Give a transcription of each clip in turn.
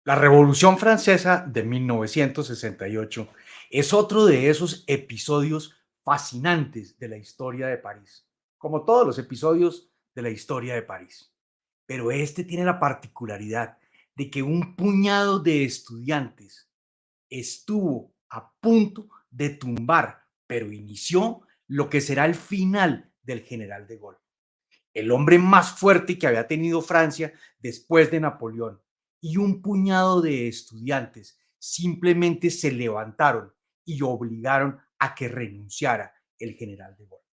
La Revolución Francesa de 1968 es otro de esos episodios fascinantes de la historia de París, como todos los episodios de la historia de París. Pero este tiene la particularidad de que un puñado de estudiantes estuvo a punto de tumbar, pero inició lo que será el final del general de Gaulle, el hombre más fuerte que había tenido Francia después de Napoleón, y un puñado de estudiantes simplemente se levantaron y obligaron a que renunciara el general de Gaulle.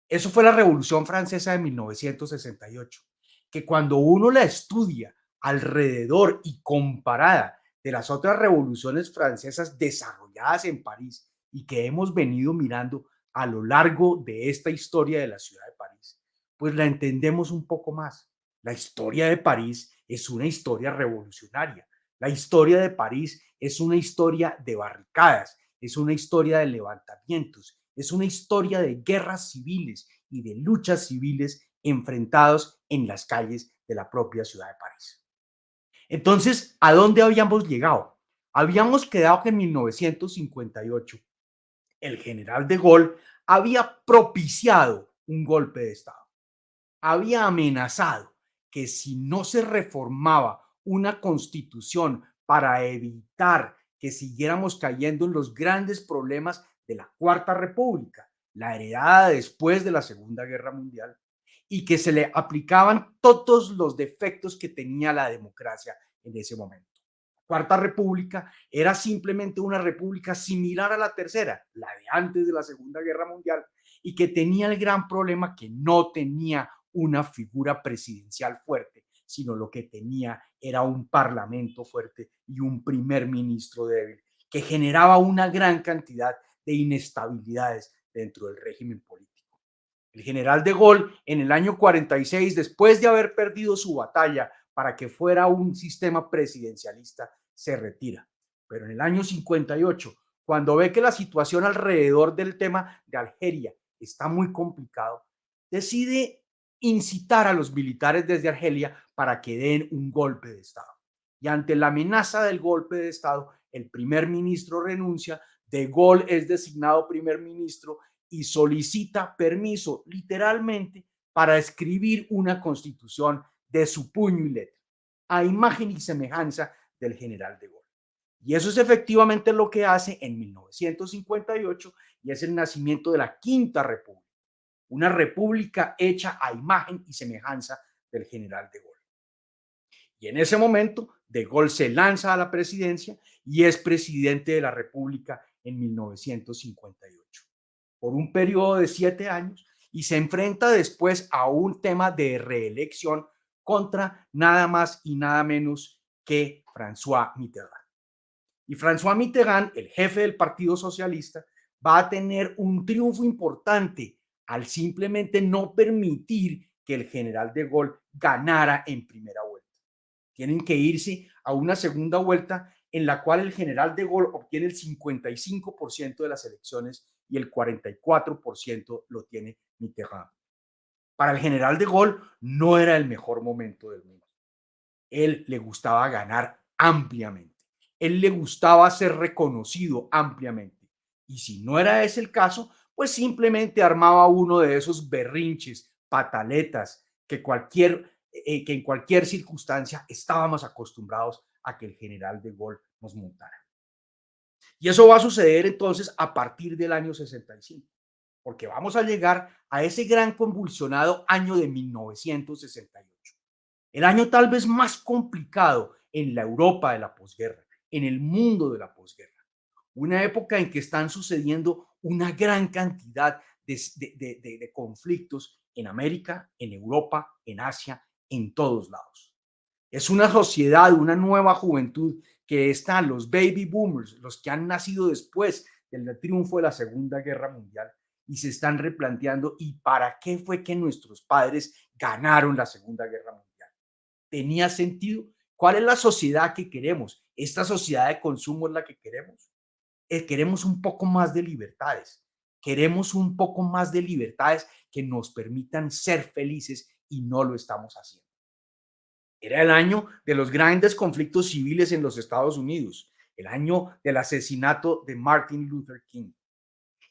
Eso fue la Revolución Francesa de 1968, que cuando uno la estudia alrededor y comparada de las otras revoluciones francesas desarrolladas en París y que hemos venido mirando a lo largo de esta historia de la ciudad de París, pues la entendemos un poco más. La historia de París es una historia revolucionaria. La historia de París es una historia de barricadas, es una historia de levantamientos, es una historia de guerras civiles y de luchas civiles enfrentados en las calles de la propia ciudad de París. Entonces, ¿a dónde habíamos llegado? Habíamos quedado que en 1958 el general de Gaulle había propiciado un golpe de Estado, había amenazado que si no se reformaba una constitución para evitar que siguiéramos cayendo en los grandes problemas de la Cuarta República, la heredada después de la Segunda Guerra Mundial, y que se le aplicaban todos los defectos que tenía la democracia en ese momento. La Cuarta República era simplemente una república similar a la tercera, la de antes de la Segunda Guerra Mundial, y que tenía el gran problema que no tenía una figura presidencial fuerte, sino lo que tenía era un parlamento fuerte y un primer ministro débil, que generaba una gran cantidad de inestabilidades dentro del régimen político. El general de Gaulle en el año 46, después de haber perdido su batalla para que fuera un sistema presidencialista, se retira. Pero en el año 58, cuando ve que la situación alrededor del tema de Argelia está muy complicado, decide incitar a los militares desde Argelia para que den un golpe de Estado. Y ante la amenaza del golpe de Estado, el primer ministro renuncia, De Gaulle es designado primer ministro y solicita permiso literalmente para escribir una constitución de su puño y letra, a imagen y semejanza del general de Gaulle. Y eso es efectivamente lo que hace en 1958 y es el nacimiento de la Quinta República, una república hecha a imagen y semejanza del general de Gaulle. Y en ese momento, De Gaulle se lanza a la presidencia y es presidente de la República en 1958 por un periodo de 7 años y se enfrenta después a un tema de reelección contra nada más y nada menos que François Mitterrand. Y François Mitterrand, el jefe del Partido Socialista, va a tener un triunfo importante al simplemente no permitir que el general de Gaulle ganara en primera vuelta. Tienen que irse a una segunda vuelta en la cual el general de Gaulle obtiene el 55% de las elecciones y el 44% lo tiene Mitterrand. Para el general de Gaulle no era el mejor momento del mundo. Él le gustaba ganar ampliamente. Él le gustaba ser reconocido ampliamente. Y si no era ese el caso, pues simplemente armaba uno de esos berrinches, pataletas, que en cualquier circunstancia estábamos acostumbrados a que el general de Gaulle nos montara. Y eso va a suceder entonces a partir del año 65, porque vamos a llegar a ese gran convulsionado año de 1968, el año tal vez más complicado en la Europa de la posguerra, en el mundo de la posguerra, una época en que están sucediendo una gran cantidad de conflictos en América, en Europa, en Asia, en todos lados. Es una sociedad, una nueva juventud que están los baby boomers, los que han nacido después del triunfo de la Segunda Guerra Mundial y se están replanteando y para qué fue que nuestros padres ganaron la Segunda Guerra Mundial. ¿Tenía sentido? ¿Cuál es la sociedad que queremos? ¿Esta sociedad de consumo es la que queremos? Queremos un poco más de libertades. Queremos un poco más de libertades que nos permitan ser felices y no lo estamos haciendo. Era el año de los grandes conflictos civiles en los Estados Unidos, el año del asesinato de Martin Luther King.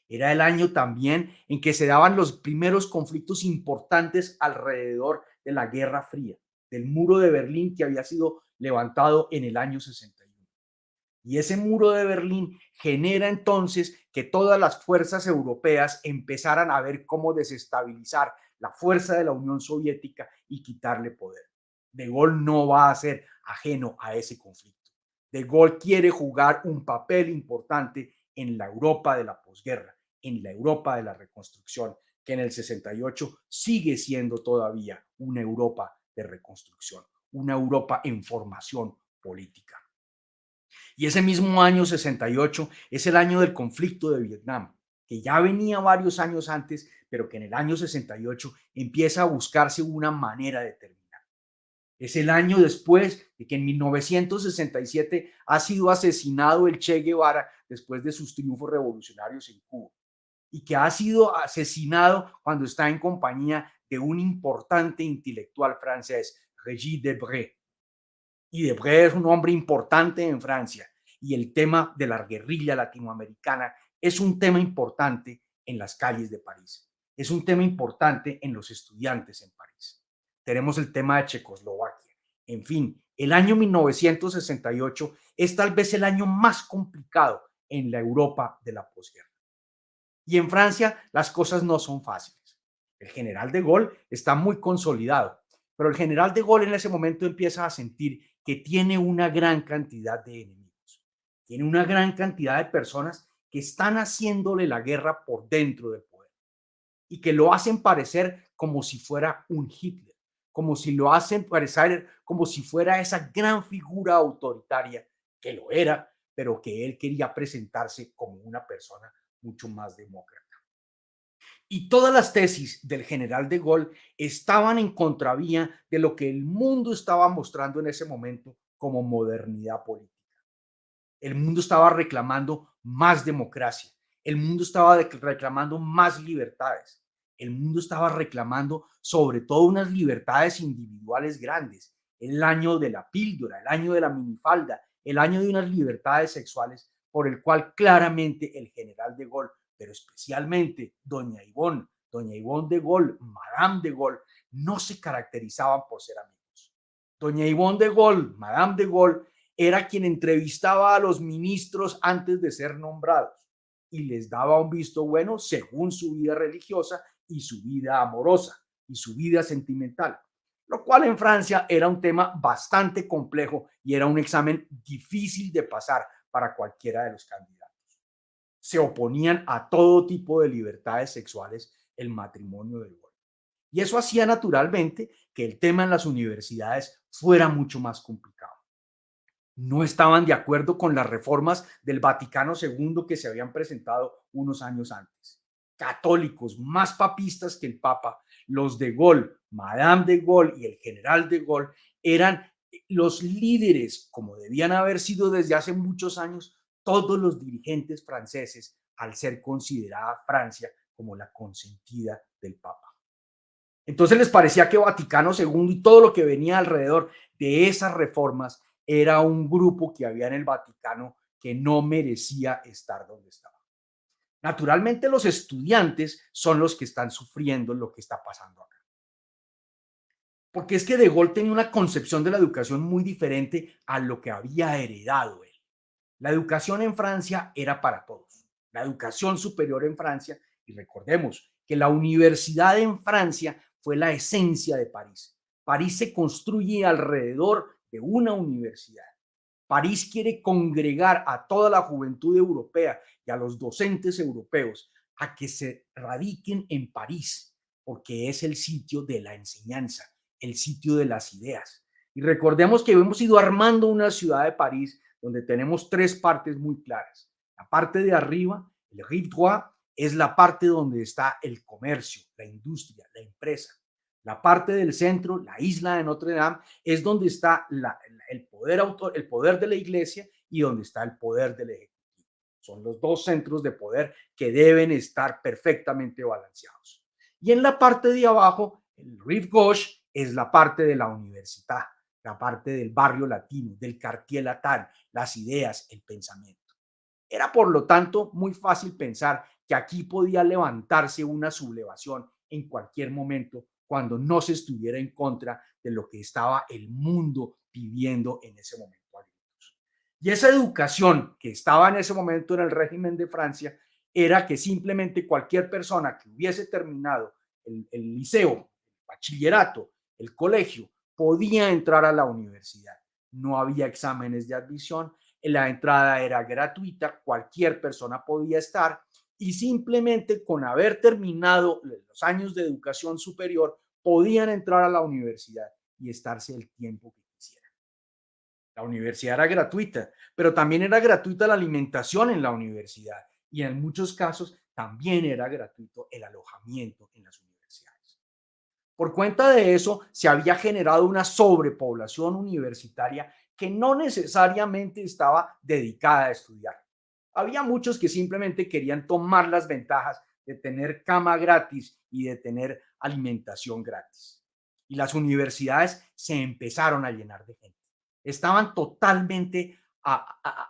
Era el año también en que se daban los primeros conflictos importantes alrededor de la Guerra Fría, del muro de Berlín que había sido levantado en el año 61. Y ese muro de Berlín genera entonces que todas las fuerzas europeas empezaran a ver cómo desestabilizar la fuerza de la Unión Soviética y quitarle poder. De Gaulle no va a ser ajeno a ese conflicto. De Gaulle quiere jugar un papel importante en la Europa de la posguerra, en la Europa de la reconstrucción, que en el 68 sigue siendo todavía una Europa de reconstrucción, una Europa en formación política. Y ese mismo año 68 es el año del conflicto de Vietnam, que ya venía varios años antes, pero que en el año 68 empieza a buscarse una manera de terminar. Es el año después de que en 1967 ha sido asesinado el Che Guevara después de sus triunfos revolucionarios en Cuba y que ha sido asesinado cuando está en compañía de un importante intelectual francés, Régis Debray. Y Debré es un hombre importante en Francia y el tema de la guerrilla latinoamericana es un tema importante en las calles de París, es un tema importante en los estudiantes en París. Tenemos el tema de Checoslovaquia. En fin, el año 1968 es tal vez el año más complicado en la Europa de la posguerra. Y en Francia las cosas no son fáciles. El general de Gaulle está muy consolidado, pero el general de Gaulle en ese momento empieza a sentir que tiene una gran cantidad de enemigos, tiene una gran cantidad de personas que están haciéndole la guerra por dentro del poder y que lo hacen parecer como si fuera un Hitler, como si lo hacen parecer como si fuera esa gran figura autoritaria que lo era, pero que él quería presentarse como una persona mucho más demócrata. Y todas las tesis del general de Gaulle estaban en contravía de lo que el mundo estaba mostrando en ese momento como modernidad política. El mundo estaba reclamando más democracia, el mundo estaba reclamando más libertades, el mundo estaba reclamando sobre todo unas libertades individuales grandes, el año de la píldora, el año de la minifalda, el año de unas libertades sexuales por el cual claramente el general de Gaulle, pero especialmente doña Ivonne de Gaulle, Madame de Gaulle, no se caracterizaban por ser amigos. Doña Ivonne de Gaulle, Madame de Gaulle, era quien entrevistaba a los ministros antes de ser nombrados y les daba un visto bueno según su vida religiosa y su vida amorosa y su vida sentimental, lo cual en Francia era un tema bastante complejo y era un examen difícil de pasar para cualquiera de los candidatos. Se oponían a todo tipo de libertades sexuales el matrimonio del golpe. Y eso hacía naturalmente que el tema en las universidades fuera mucho más complicado. No estaban de acuerdo con las reformas del Vaticano II que se habían presentado unos años antes. Católicos más papistas que el Papa, los de Gaulle, Madame de Gaulle y el general de Gaulle eran los líderes, como debían haber sido desde hace muchos años, todos los dirigentes franceses al ser considerada Francia como la consentida del Papa. Entonces les parecía que Vaticano II y todo lo que venía alrededor de esas reformas era un grupo que había en el Vaticano que no merecía estar donde estaba. Naturalmente los estudiantes son los que están sufriendo lo que está pasando acá. Porque es que De Gaulle tenía una concepción de la educación muy diferente a lo que había heredado él. La educación en Francia era para todos. La educación superior en Francia, y recordemos que la universidad en Francia fue la esencia de París. París se construye alrededor de una universidad. París quiere congregar a toda la juventud europea y a los docentes europeos a que se radiquen en París, porque es el sitio de la enseñanza, el sitio de las ideas. Y recordemos que hemos ido armando una ciudad de París donde tenemos tres partes muy claras. La parte de arriba, el Rive Droit, es la parte donde está el comercio, la industria, la empresa. La parte del centro, la isla de Notre Dame, es donde está el poder de la iglesia y donde está el poder del ejecutivo. Son los dos centros de poder que deben estar perfectamente balanceados. Y en la parte de abajo, el Rive Gauche es la parte de la universidad, la parte del barrio latino, del quartier latin, las ideas, el pensamiento. Era por lo tanto muy fácil pensar que aquí podía levantarse una sublevación en cualquier momento cuando no se estuviera en contra de lo que estaba el mundo pidiendo en ese momento. Y esa educación que estaba en ese momento en el régimen de Francia era que simplemente cualquier persona que hubiese terminado el liceo, el bachillerato, el colegio, podía entrar a la universidad. No había exámenes de admisión, la entrada era gratuita, cualquier persona podía estar y simplemente con haber terminado los años de educación superior podían entrar a la universidad y estarse el tiempo que quisieran. La universidad era gratuita, pero también era gratuita la alimentación en la universidad y en muchos casos también era gratuito el alojamiento en las universidades. Por cuenta de eso, se había generado una sobrepoblación universitaria que no necesariamente estaba dedicada a estudiar. Había muchos que simplemente querían tomar las ventajas de tener cama gratis y de tener alimentación gratis. Y las universidades se empezaron a llenar de gente. Estaban totalmente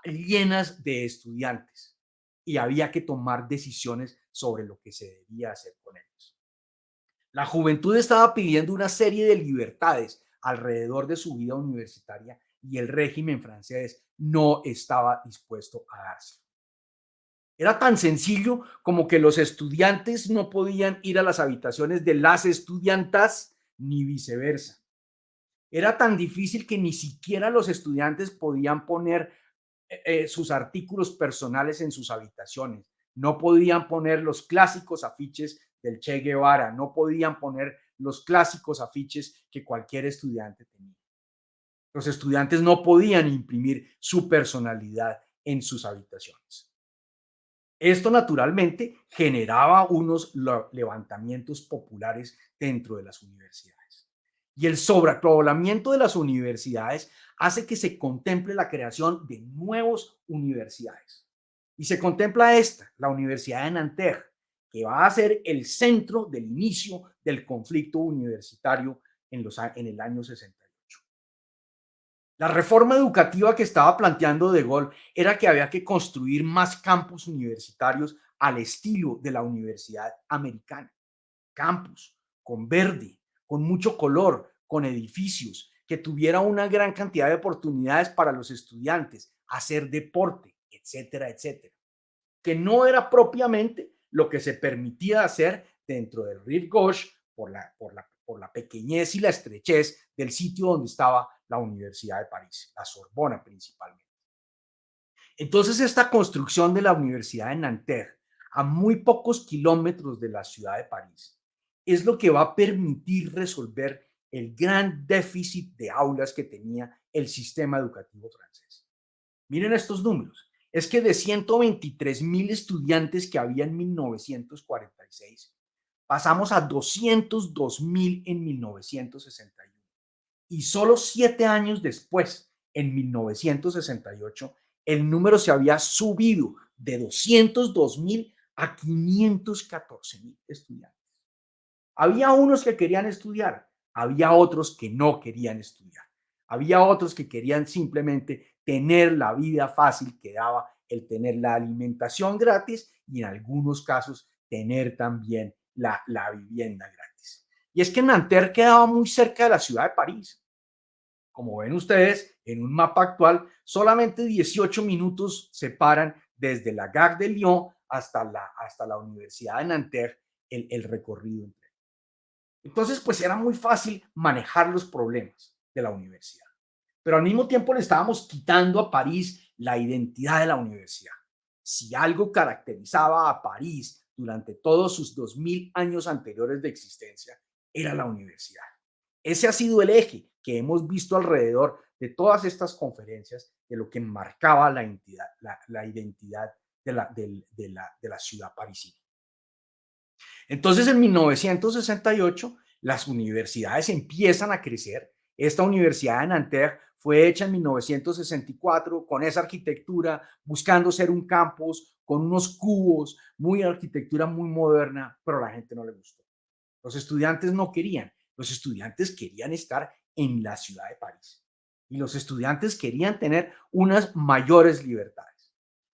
llenas de estudiantes y había que tomar decisiones sobre lo que se debía hacer con ellos. La juventud estaba pidiendo una serie de libertades alrededor de su vida universitaria y el régimen francés no estaba dispuesto a dárselo. Era tan sencillo como que los estudiantes no podían ir a las habitaciones de las estudiantas ni viceversa. Era tan difícil que ni siquiera los estudiantes podían poner sus artículos personales en sus habitaciones. No podían poner los clásicos afiches del Che Guevara, no podían poner los clásicos afiches que cualquier estudiante tenía. Los estudiantes no podían imprimir su personalidad en sus habitaciones. Esto naturalmente generaba unos levantamientos populares dentro de las universidades. Y el sobrepoblamiento de las universidades hace que se contemple la creación de nuevas universidades. Y se contempla esta, la Universidad de Nanterre, que va a ser el centro del inicio del conflicto universitario en el año 68. La reforma educativa que estaba planteando De Gaulle era que había que construir más campus universitarios al estilo de la universidad americana. Campus con verde, con mucho color, con edificios, que tuviera una gran cantidad de oportunidades para los estudiantes, hacer deporte, etcétera, etcétera. Que no era propiamente lo que se permitía hacer dentro del Rive Gauche por la pequeñez y la estrechez del sitio donde estaba la Universidad de París, la Sorbona principalmente. Entonces, esta construcción de la Universidad de Nanterre, a muy pocos kilómetros de la ciudad de París, es lo que va a permitir resolver el gran déficit de aulas que tenía el sistema educativo francés. Miren estos números. Es que de 123.000 estudiantes que había en 1946, pasamos a 202.000 en 1961. Y solo 7 años después, en 1968, el número se había subido de 202.000 a 514.000 estudiantes. Había unos que querían estudiar, había otros que no querían estudiar, había otros que querían simplemente tener la vida fácil que daba el tener la alimentación gratis y en algunos casos tener también la vivienda gratis. Y es que Nanterre quedaba muy cerca de la ciudad de París. Como ven ustedes, en un mapa actual, solamente 18 minutos separan desde la Gare de Lyon hasta la Universidad de Nanterre el recorrido. Entonces, pues era muy fácil manejar los problemas de la universidad. Pero al mismo tiempo le estábamos quitando a París la identidad de la universidad. Si algo caracterizaba a París durante todos sus 2000 años anteriores de existencia, era la universidad. Ese ha sido el eje que hemos visto alrededor de todas estas conferencias de lo que marcaba la identidad de la ciudad parisina. Entonces, en 1968, las universidades empiezan a crecer. Esta Universidad de Nanterre fue hecha en 1964 con esa arquitectura, buscando ser un campus con unos cubos, muy arquitectura muy moderna, pero a la gente no le gustó. Los estudiantes no querían, los estudiantes querían estar en la ciudad de París. Y los estudiantes querían tener unas mayores libertades.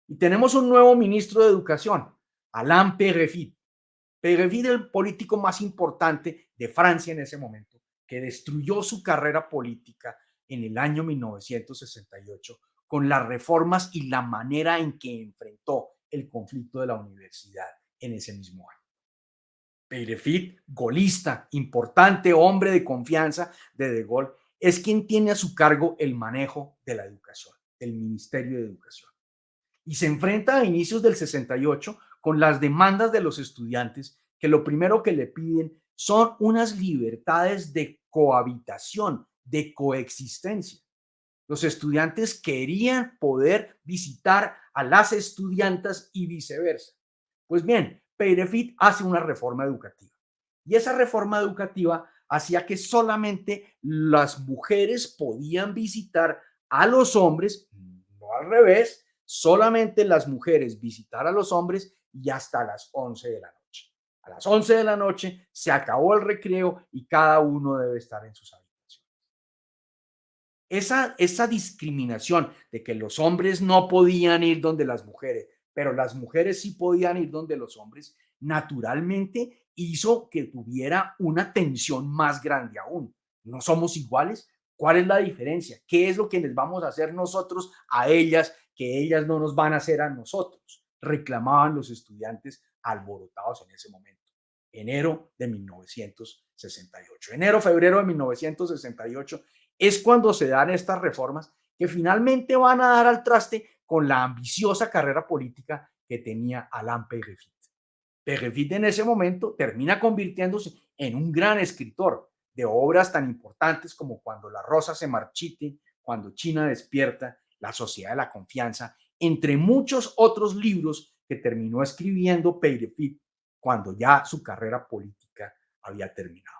Y tenemos un nuevo ministro de Educación, Alain Peyrefitte. Peyrefitte era el político más importante de Francia en ese momento, que destruyó su carrera política en el año 1968 con las reformas y la manera en que enfrentó el conflicto de la universidad en ese mismo año. Peyrefitte, golista, importante hombre de confianza de Gaulle, es quien tiene a su cargo el manejo de la educación, del Ministerio de Educación. Y se enfrenta a inicios del 68 con las demandas de los estudiantes, que lo primero que le piden son unas libertades de cohabitación, de coexistencia. Los estudiantes querían poder visitar a las estudiantas y viceversa. Pues bien, Peyrefitte hace una reforma educativa y esa reforma educativa hacía que solamente las mujeres podían visitar a los hombres, no al revés, solamente las mujeres visitar a los hombres y hasta las 11 de la noche. A las 11 de la noche se acabó el recreo y cada uno debe estar en sus habitaciones. Esa discriminación de que los hombres no podían ir donde las mujeres, pero las mujeres sí podían ir donde los hombres, naturalmente hizo que tuviera una tensión más grande aún. ¿No somos iguales? ¿Cuál es la diferencia? ¿Qué es lo que les vamos a hacer nosotros a ellas que ellas no nos van a hacer a nosotros? Reclamaban los estudiantes alborotados en ese momento. Enero de 1968. Enero, febrero de 1968 es cuando se dan estas reformas que finalmente van a dar al traste con la ambiciosa carrera política que tenía Alain Peyrefitte. Peyrefitte en ese momento termina convirtiéndose en un gran escritor de obras tan importantes como Cuando la rosa se marchite, Cuando China despierta, La sociedad de la confianza, entre muchos otros libros que terminó escribiendo Peyrefitte cuando ya su carrera política había terminado.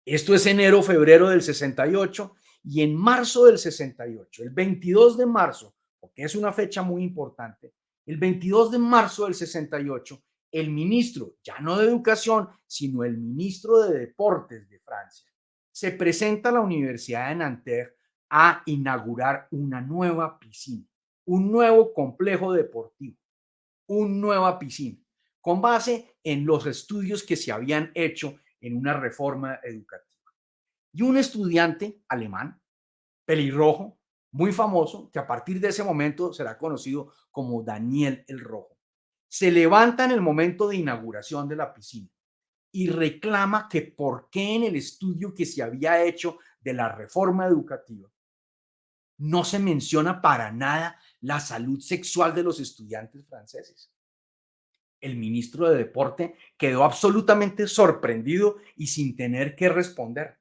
Esto es enero, febrero del 68 y en marzo del 68, el 22 de marzo, porque es una fecha muy importante, el 22 de marzo del 68, el ministro, ya no de Educación, sino el ministro de Deportes de Francia, se presenta a la Universidad de Nanterre a inaugurar una nueva piscina, un nuevo complejo deportivo, una nueva piscina, con base en los estudios que se habían hecho en una reforma educativa. Y un estudiante alemán, pelirrojo, muy famoso, que a partir de ese momento será conocido como Daniel el Rojo, se levanta en el momento de inauguración de la piscina y reclama que por qué en el estudio que se había hecho de la reforma educativa no se menciona para nada la salud sexual de los estudiantes franceses. El ministro de Deporte quedó absolutamente sorprendido y sin tener que responder.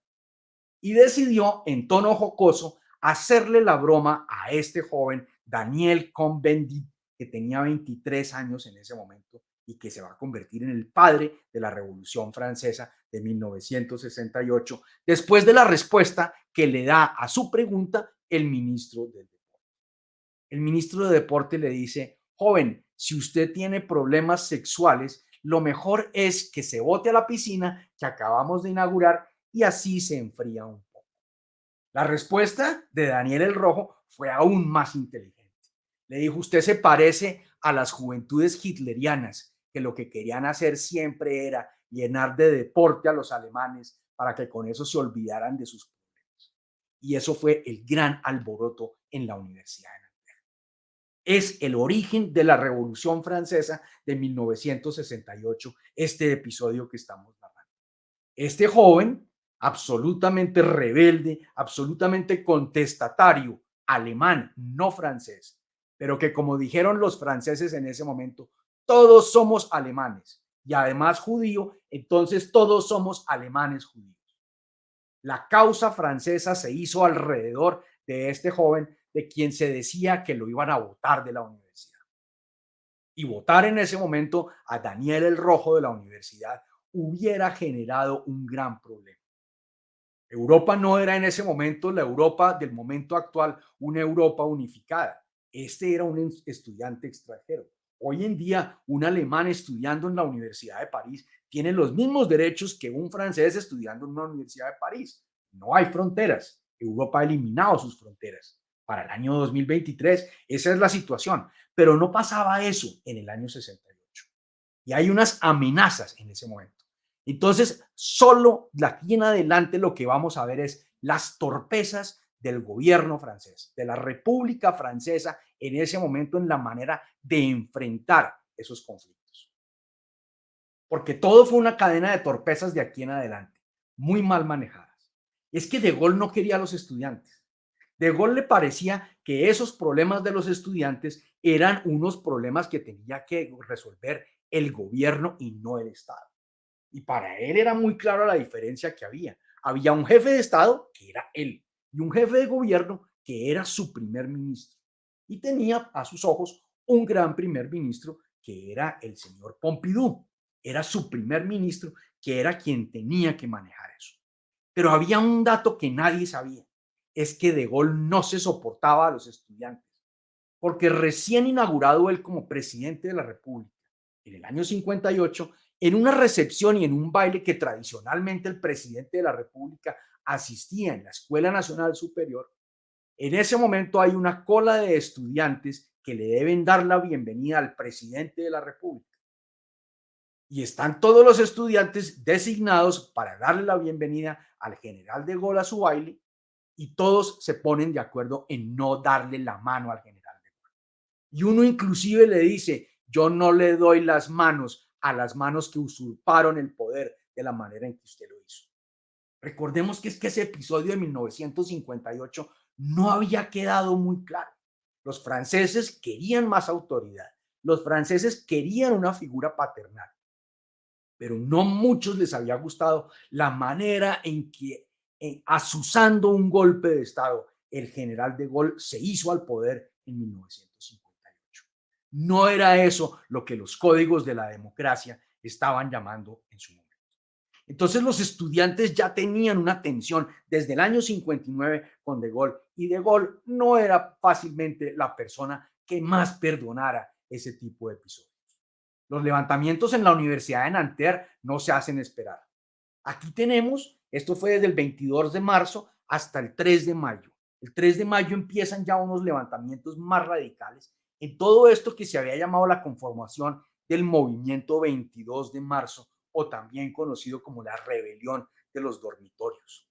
Y decidió, en tono jocoso, hacerle la broma a este joven Daniel Cohn-Bendit, que tenía 23 años en ese momento y que se va a convertir en el padre de la Revolución Francesa de 1968, después de la respuesta que le da a su pregunta el ministro del Deporte. El ministro de Deporte le dice: joven, si usted tiene problemas sexuales, lo mejor es que se bote a la piscina que acabamos de inaugurar y así se enfría un poco. La respuesta de Daniel el Rojo fue aún más inteligente. Le dijo: usted se parece a las juventudes hitlerianas, que lo que querían hacer siempre era llenar de deporte a los alemanes para que con eso se olvidaran de sus problemas. Y eso fue el gran alboroto en la Universidad de Nanterre. Es el origen de la Revolución Francesa de 1968, este episodio que estamos narrando. Este joven, absolutamente rebelde, absolutamente contestatario, alemán, no francés, pero que, como dijeron los franceses en ese momento, todos somos alemanes y además judío, entonces todos somos alemanes judíos. La causa francesa se hizo alrededor de este joven, de quien se decía que lo iban a votar de la universidad. Y votar en ese momento a Daniel el Rojo de la universidad hubiera generado un gran problema. Europa no era en ese momento la Europa del momento actual, una Europa unificada. Este era un estudiante extranjero. Hoy en día, un alemán estudiando en la Universidad de París tiene los mismos derechos que un francés estudiando en una Universidad de París. no hay fronteras. Europa ha eliminado sus fronteras. Para el año 2023, esa es la situación. Pero no pasaba eso en el año 68. Y hay unas amenazas en ese momento. Entonces, solo de aquí en adelante lo que vamos a ver es las torpezas del gobierno francés, de la República Francesa en ese momento en la manera de enfrentar esos conflictos. Porque todo fue una cadena de torpezas de aquí en adelante, muy mal manejadas. Es que De Gaulle no quería a los estudiantes. De Gaulle le parecía que esos problemas de los estudiantes eran unos problemas que tenía que resolver el gobierno y no el Estado. Y para él era muy clara la diferencia que había. Había un jefe de Estado, que era él, y un jefe de gobierno, que era su primer ministro. Y tenía a sus ojos un gran primer ministro, que era el señor Pompidou. Era su primer ministro, que era quien tenía que manejar eso. Pero había un dato que nadie sabía, es que De Gaulle no se soportaba a los estudiantes, porque recién inaugurado él como presidente de la República, en el año 58, en una recepción y en un baile que tradicionalmente el presidente de la República asistía en la Escuela Nacional Superior, en ese momento hay una cola de estudiantes que le deben dar la bienvenida al presidente de la República. Y están todos los estudiantes designados para darle la bienvenida al general de Gaulle a su baile y todos se ponen de acuerdo en no darle la mano al general de Gaulle. Y uno inclusive le dice, yo no le doy las manos a las manos que usurparon el poder de la manera en que usted lo hizo. Recordemos que es que ese episodio de 1958 no había quedado muy claro. Los franceses querían más autoridad. Los franceses querían una figura paternal, pero no muchos les había gustado la manera en que, asusando un golpe de Estado, el general de Gaulle se hizo al poder en 1958. No era eso lo que los códigos de la democracia estaban llamando en su momento. Entonces los estudiantes ya tenían una tensión desde el año 59 con De Gaulle y De Gaulle no era fácilmente la persona que más perdonara ese tipo de episodios. Los levantamientos en la Universidad de Nanterre no se hacen esperar. Aquí tenemos, esto fue desde el 22 de marzo hasta el 3 de mayo. El 3 de mayo empiezan ya unos levantamientos más radicales en todo esto que se había llamado la conformación del movimiento 22 de marzo o también conocido como la rebelión de los dormitorios.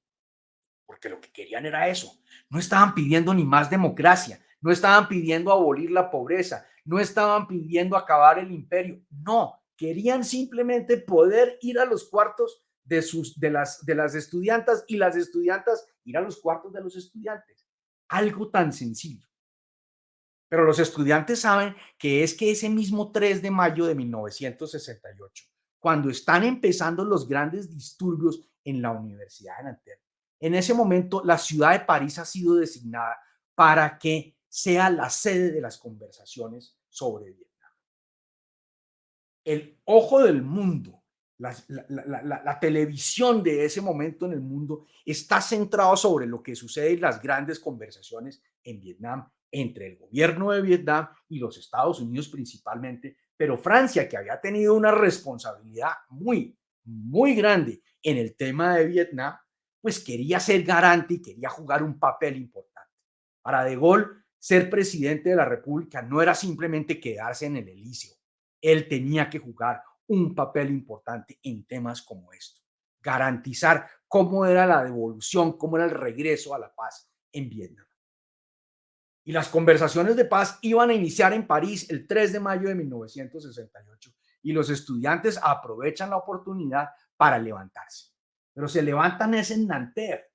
Porque lo que querían era eso. No estaban pidiendo ni más democracia, no estaban pidiendo abolir la pobreza, no estaban pidiendo acabar el imperio, no, querían simplemente poder ir a los cuartos de las estudiantas y las estudiantas ir a los cuartos de los estudiantes. Algo tan sencillo. Pero los estudiantes saben que es que ese mismo 3 de mayo de 1968, cuando están empezando los grandes disturbios en la Universidad de Nanterre, en ese momento la ciudad de París ha sido designada para que sea la sede de las conversaciones sobre Vietnam. El ojo del mundo, la televisión de ese momento en el mundo está centrado sobre lo que sucede en las grandes conversaciones en Vietnam entre el gobierno de Vietnam y los Estados Unidos principalmente, pero Francia, que había tenido una responsabilidad muy, muy grande en el tema de Vietnam, pues quería ser garante y quería jugar un papel importante. Para De Gaulle, ser presidente de la República no era simplemente quedarse en el Elíseo. Él tenía que jugar un papel importante en temas como esto. Garantizar cómo era la devolución, cómo era el regreso a la paz en Vietnam. Y las conversaciones de paz iban a iniciar en París el 3 de mayo de 1968 y los estudiantes aprovechan la oportunidad para levantarse. Pero se levantan es en Nanterre.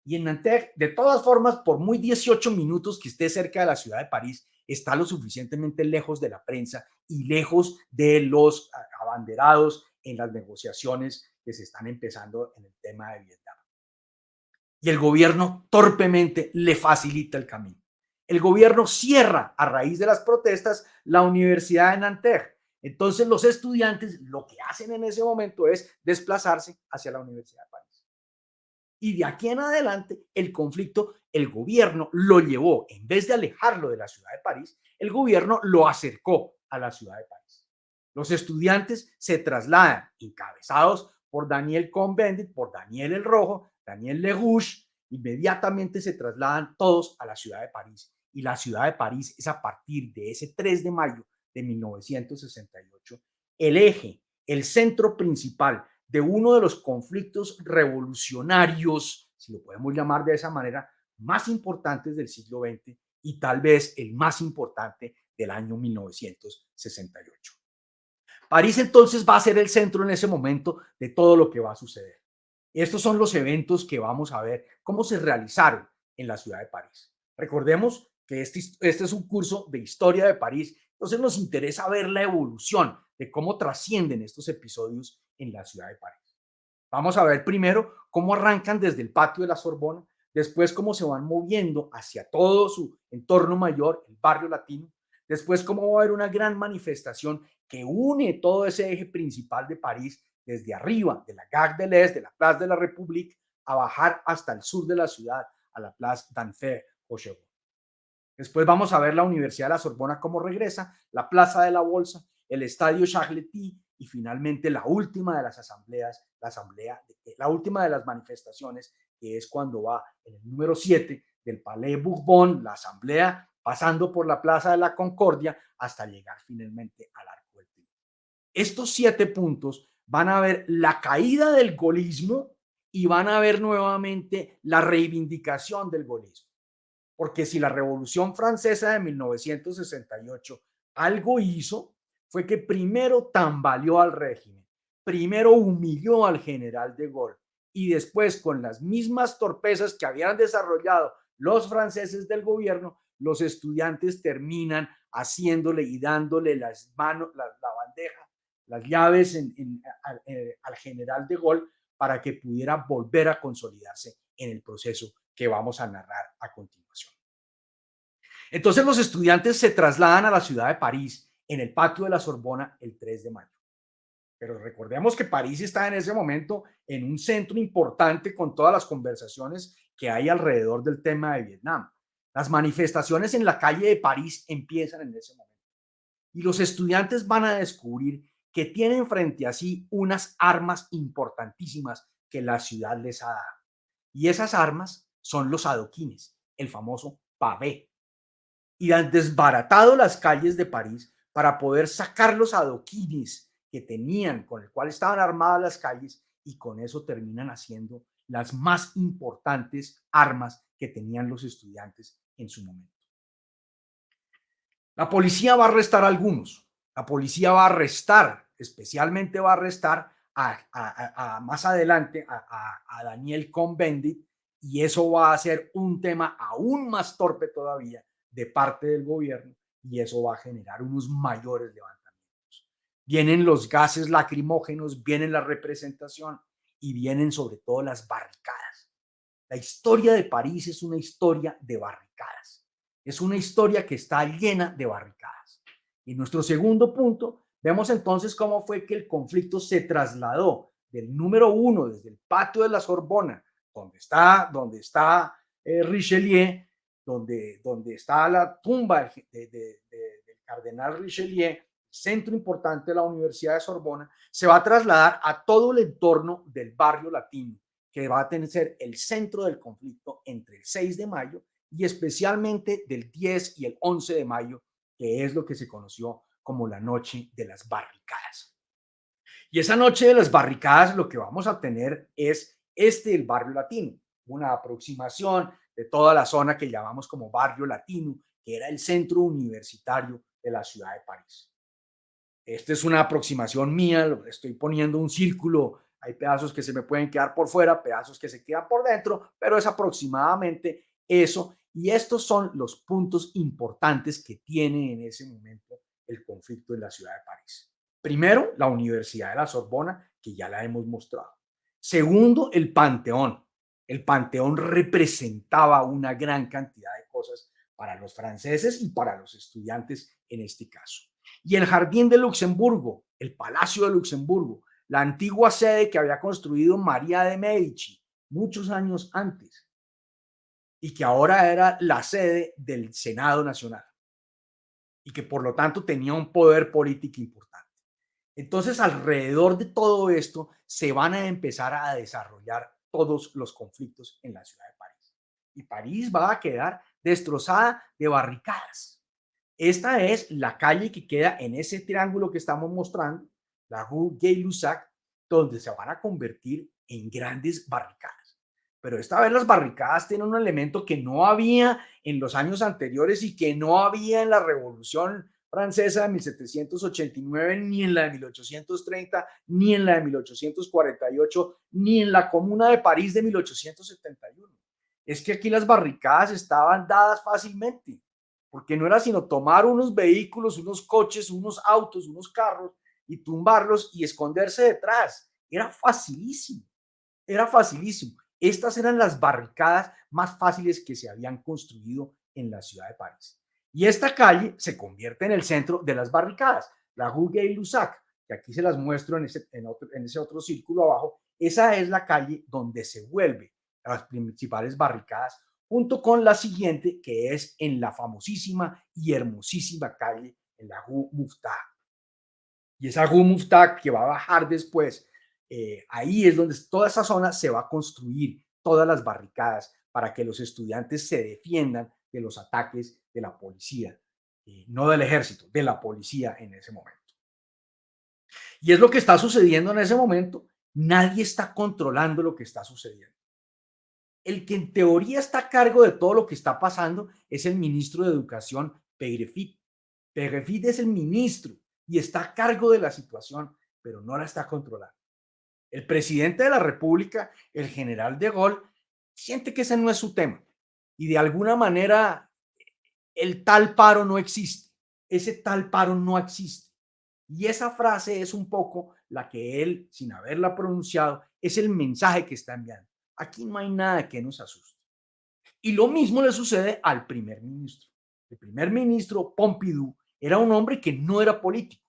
Y en Nanterre, de todas formas, por muy 18 minutos que esté cerca de la ciudad de París, está lo suficientemente lejos de la prensa y lejos de los abanderados en las negociaciones que se están empezando en el tema de Vietnam. Y el gobierno torpemente le facilita el camino. El gobierno cierra a raíz de las protestas la Universidad de Nanterre. Entonces los estudiantes lo que hacen en ese momento es desplazarse hacia la Universidad de París. Y de aquí en adelante el conflicto, el gobierno lo llevó, en vez de alejarlo de la ciudad de París, el gobierno lo acercó a la ciudad de París. Los estudiantes se trasladan encabezados por Daniel Cohn-Bendit, por Daniel el Rojo. Daniel Lerouge, inmediatamente se trasladan todos a la ciudad de París. Y la ciudad de París es a partir de ese 3 de mayo de 1968 el eje, el centro principal de uno de los conflictos revolucionarios, si lo podemos llamar de esa manera, más importantes del siglo XX y tal vez el más importante del año 1968. París entonces va a ser el centro en ese momento de todo lo que va a suceder. Estos son los eventos que vamos a ver cómo se realizaron en la ciudad de París. Recordemos que este es un curso de historia de París, entonces nos interesa ver la evolución de cómo trascienden estos episodios en la ciudad de París. Vamos a ver primero cómo arrancan desde el patio de la Sorbona, después cómo se van moviendo hacia todo su entorno mayor, el barrio latino, después cómo va a haber una gran manifestación que une todo ese eje principal de París desde arriba, de la Gare de l'Est, de la Place de la République, a bajar hasta el sur de la ciudad, a la Place d'Enfer Rochereau. Después vamos a ver la Universidad de la Sorbona cómo regresa, la Plaza de la Bolsa, el Estadio Charletti y finalmente la última de las asambleas, la última de las manifestaciones, que es cuando va en el número 7 del Palais Bourbon, la asamblea, pasando por la Plaza de la Concordia hasta llegar finalmente al Arco del Triunfo. Estos 7 puntos van a ver la caída del golismo y van a ver nuevamente la reivindicación del golismo. Porque si la Revolución Francesa de 1968 algo hizo, fue que primero tambaleó al régimen, primero humilló al general de Gaulle y después con las mismas torpezas que habían desarrollado los franceses del gobierno, los estudiantes terminan haciéndole y dándole las manos, la bandeja, las llaves al general de Gaulle para que pudiera volver a consolidarse en el proceso que vamos a narrar a continuación. Entonces los estudiantes se trasladan a la ciudad de París en el patio de la Sorbona el 3 de mayo. Pero recordemos que París está en ese momento en un centro importante con todas las conversaciones que hay alrededor del tema de Vietnam. Las manifestaciones en la calle de París empiezan en ese momento. Y los estudiantes van a descubrir que tienen frente a sí unas armas importantísimas que la ciudad les ha dado. Y esas armas son los adoquines, el famoso pavé, y han desbaratado las calles de París para poder sacar los adoquines que tenían, con el cual estaban armadas las calles, y con eso terminan haciendo las más importantes armas que tenían los estudiantes en su momento. La policía va a arrestar a algunos, la policía va a arrestar, especialmente va a arrestar más adelante a Daniel Cohn-Bendit, y eso va a ser un tema aún más torpe todavía de parte del gobierno, y eso va a generar unos mayores levantamientos. Vienen los gases lacrimógenos, viene la representación y vienen sobre todo las barricadas. La historia de París es una historia de barricadas. Es una historia que está llena de barricadas. Y nuestro segundo punto, vemos entonces cómo fue que el conflicto se trasladó del número 1, desde el patio de la Sorbona, donde está Richelieu, donde está la tumba del cardenal Richelieu, centro importante de la Universidad de Sorbona, se va a trasladar a todo el entorno del barrio latino, que va a ser el centro del conflicto entre el 6 de mayo y especialmente del 10 y el 11 de mayo, que es lo que se conoció como la noche de las barricadas. Y esa noche de las barricadas lo que vamos a tener es el barrio latino, una aproximación de toda la zona que llamamos como barrio latino, que era el centro universitario de la ciudad de París. Esta es una aproximación mía, estoy poniendo un círculo, hay pedazos que se me pueden quedar por fuera, pedazos que se quedan por dentro, pero es aproximadamente eso. Y estos son los puntos importantes que tiene en ese momento el conflicto en la ciudad de París. Primero, la Universidad de la Sorbona, que ya la hemos mostrado. Segundo, el Panteón. El Panteón representaba una gran cantidad de cosas para los franceses y para los estudiantes en este caso. Y el Jardín de Luxemburgo, el Palacio de Luxemburgo, la antigua sede que había construido María de Medici muchos años antes y que ahora era la sede del Senado Nacional y que por lo tanto tenía un poder político importante. Entonces, alrededor de todo esto se van a empezar a desarrollar todos los conflictos en la ciudad de París. Y París va a quedar destrozada de barricadas. Esta es la calle que queda en ese triángulo que estamos mostrando, la Rue Gay-Lussac, donde se van a convertir en grandes barricadas. Pero esta vez las barricadas tienen un elemento que no había en los años anteriores y que no había en la Revolución Francesa de 1789, ni en la de 1830, ni en la de 1848, ni en la Comuna de París de 1871. Es que aquí las barricadas estaban dadas fácilmente, porque no era sino tomar unos vehículos, unos coches, unos autos, unos carros y tumbarlos y esconderse detrás. Era facilísimo, era facilísimo. Estas eran las barricadas más fáciles que se habían construido en la ciudad de París. Y esta calle se convierte en el centro de las barricadas, la Rue Gay-Lussac, que aquí se las muestro en ese otro círculo abajo. Esa es la calle donde se vuelve las principales barricadas, junto con la siguiente, que es en la famosísima y hermosísima calle, en la Rue Mouffetard. Y esa Rue Mouffetard que va a bajar después, ahí es donde toda esa zona se va a construir todas las barricadas para que los estudiantes se defiendan de los ataques de la policía, no del ejército, de la policía en ese momento. Y es lo que está sucediendo en ese momento. Nadie está controlando lo que está sucediendo. El que en teoría está a cargo de todo lo que está pasando es el ministro de Educación, Peirefit. Peirefit es el ministro y está a cargo de la situación, pero no la está controlando. El presidente de la República, el general de Gaulle, siente que ese no es su tema y de alguna manera el tal paro no existe. Ese tal paro no existe. Y esa frase es un poco la que él, sin haberla pronunciado, es el mensaje que está enviando. Aquí no hay nada que nos asuste. Y lo mismo le sucede al primer ministro. El primer ministro, Pompidou, era un hombre que no era político.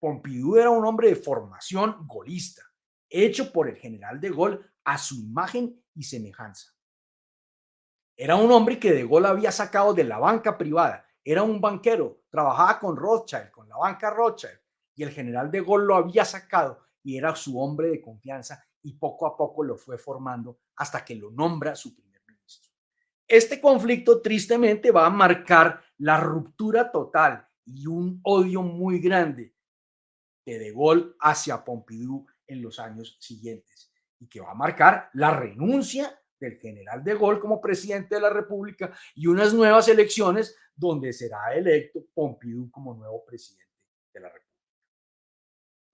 Pompidou era un hombre de formación golista, hecho por el general de Gaulle a su imagen y semejanza. Era un hombre que de Gaulle había sacado de la banca privada. Era un banquero, trabajaba con Rothschild, con la banca Rothschild, y el general de Gaulle lo había sacado y era su hombre de confianza y poco a poco lo fue formando hasta que lo nombra su primer ministro. Este conflicto tristemente va a marcar la ruptura total y un odio muy grande de Gaulle hacia Pompidou en los años siguientes y que va a marcar la renuncia del general de Gaulle como presidente de la República y unas nuevas elecciones donde será electo Pompidou como nuevo presidente de la República.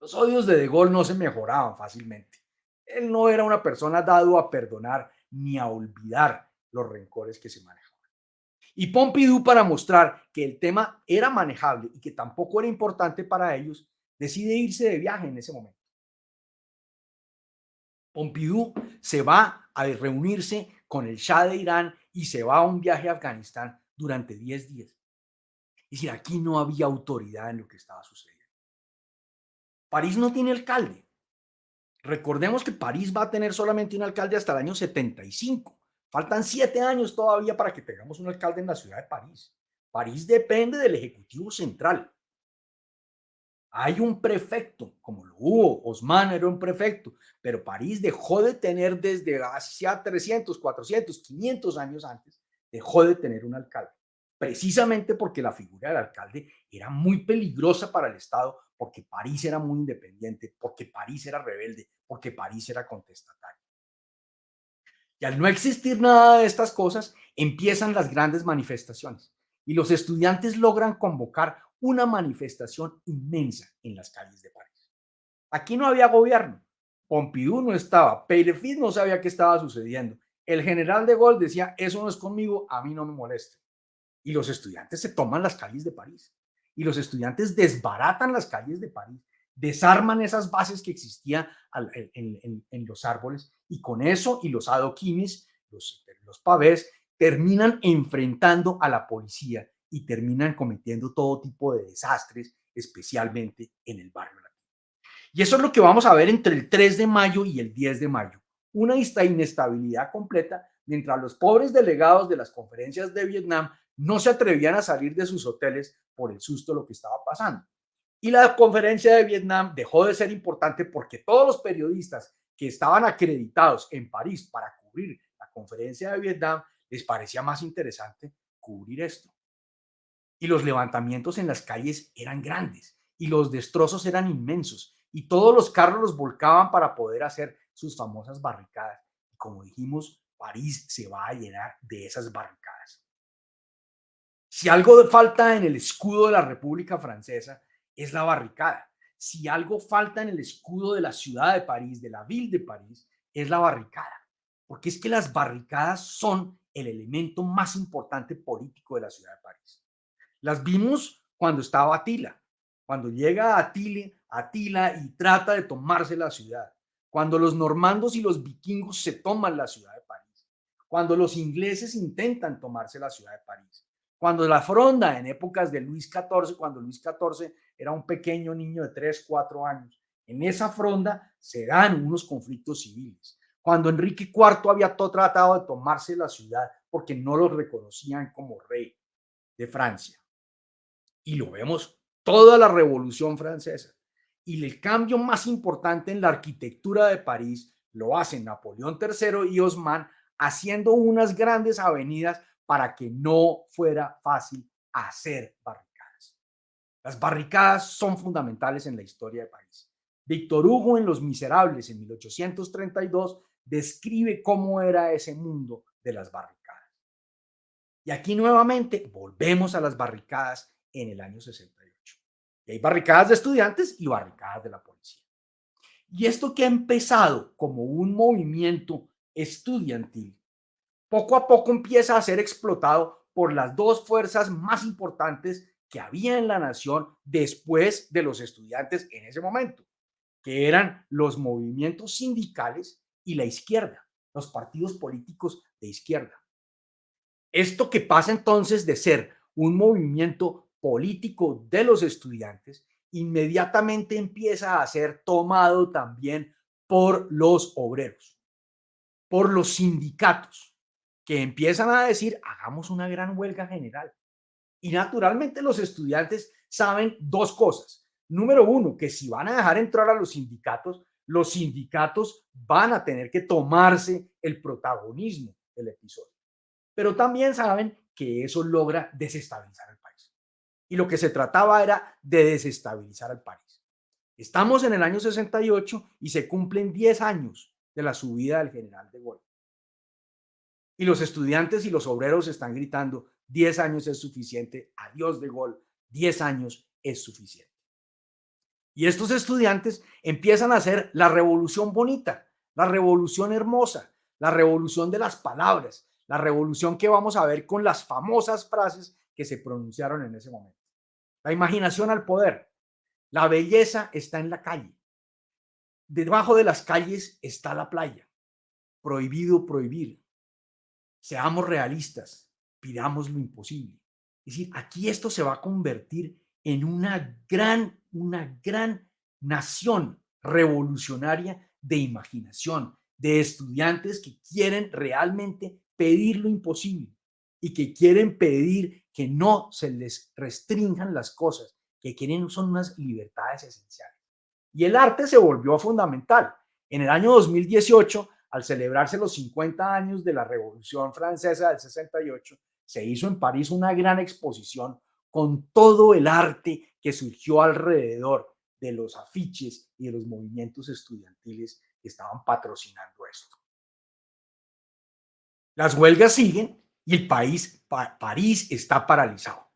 Los odios de Gaulle no se mejoraban fácilmente. Él no era una persona dado a perdonar ni a olvidar los rencores que se manejaban. Y Pompidou, para mostrar que el tema era manejable y que tampoco era importante para ellos, decide irse de viaje en ese momento. Pompidou se va a reunirse con el Shah de Irán y se va a un viaje a Afganistán durante 10 días. Es decir, aquí no había autoridad en lo que estaba sucediendo. París no tiene alcalde. Recordemos que París va a tener solamente un alcalde hasta el año 75. Faltan 7 años todavía para que tengamos un alcalde en la ciudad de París. París depende del Ejecutivo Central. Hay un prefecto, como lo hubo, Haussmann era un prefecto, pero París dejó de tener desde hacia 300, 400, 500 años antes, dejó de tener un alcalde, precisamente porque la figura del alcalde era muy peligrosa para el Estado, porque París era muy independiente, porque París era rebelde, porque París era contestatario. Y al no existir nada de estas cosas, empiezan las grandes manifestaciones y los estudiantes logran convocar una manifestación inmensa en las calles de París. Aquí no había gobierno. Pompidou no estaba, Peirefit no sabía qué estaba sucediendo. El general de Gaulle decía, eso no es conmigo, a mí no me moleste. Y los estudiantes se toman las calles de París. Y los estudiantes desbaratan las calles de París, desarman esas bases que existían en los árboles y con eso y los adoquines, los pavés, terminan enfrentando a la policía y terminan cometiendo todo tipo de desastres, especialmente en el barrio latino. Y eso es lo que vamos a ver entre el 3 de mayo y el 10 de mayo. Una inestabilidad completa mientras los pobres delegados de las conferencias de Vietnam no se atrevían a salir de sus hoteles por el susto de lo que estaba pasando. Y la conferencia de Vietnam dejó de ser importante porque todos los periodistas que estaban acreditados en París para cubrir la conferencia de Vietnam, les parecía más interesante cubrir esto. Y los levantamientos en las calles eran grandes y los destrozos eran inmensos y todos los carros los volcaban para poder hacer sus famosas barricadas. Y como dijimos, París se va a llenar de esas barricadas. Si algo falta en el escudo de la República Francesa es la barricada. Si algo falta en el escudo de la ciudad de París, de la Ville de París, es la barricada. Porque es que las barricadas son el elemento más importante político de la ciudad de París. Las vimos cuando estaba Atila, cuando llega Atila y trata de tomarse la ciudad, cuando los normandos y los vikingos se toman la ciudad de París, cuando los ingleses intentan tomarse la ciudad de París, cuando la Fronda en épocas de Luis XIV, cuando Luis XIV era un pequeño niño de 3, 4 años, en esa Fronda se dan unos conflictos civiles. Cuando Enrique IV había tratado de tomarse la ciudad porque no lo reconocían como rey de Francia. Y lo vemos toda la Revolución Francesa. Y el cambio más importante en la arquitectura de París lo hacen Napoleón III y Haussmann haciendo unas grandes avenidas para que no fuera fácil hacer barricadas. Las barricadas son fundamentales en la historia de París. Víctor Hugo en Los Miserables en 1832 describe cómo era ese mundo de las barricadas. Y aquí nuevamente volvemos a las barricadas en el año 68. Y hay barricadas de estudiantes y barricadas de la policía. Y esto que ha empezado como un movimiento estudiantil, poco a poco empieza a ser explotado por las dos fuerzas más importantes que había en la nación después de los estudiantes en ese momento, que eran los movimientos sindicales y la izquierda, los partidos políticos de izquierda. Esto que pasa entonces de ser un movimiento político de los estudiantes, inmediatamente empieza a ser tomado también por los obreros, por los sindicatos, que empiezan a decir, hagamos una gran huelga general. Y naturalmente los estudiantes saben dos cosas. Número uno, que si van a dejar entrar a los sindicatos van a tener que tomarse el protagonismo del episodio. Pero también saben que eso logra desestabilizar el país. Y lo que se trataba era de desestabilizar el país. Estamos en el año 68 y se cumplen 10 años de la subida del general de Gaulle. Y los estudiantes y los obreros están gritando, 10 años es suficiente, adiós de Gaulle, 10 años es suficiente. Y estos estudiantes empiezan a hacer la revolución bonita, la revolución hermosa, la revolución de las palabras, la revolución que vamos a ver con las famosas frases que se pronunciaron en ese momento. La imaginación al poder. La belleza está en la calle. Debajo de las calles está la playa. Prohibido prohibir. Seamos realistas. Pidamos lo imposible. Es decir, aquí esto se va a convertir en una gran nación revolucionaria de imaginación, de estudiantes que quieren realmente pedir lo imposible y que quieren pedir que no se les restrinjan las cosas, que quieren son unas libertades esenciales. Y el arte se volvió fundamental. En el año 2018, al celebrarse los 50 años de la Revolución Francesa del 68, se hizo en París una gran exposición con todo el arte que surgió alrededor de los afiches y de los movimientos estudiantiles que estaban patrocinando esto. Las huelgas siguen y el país, París está paralizado.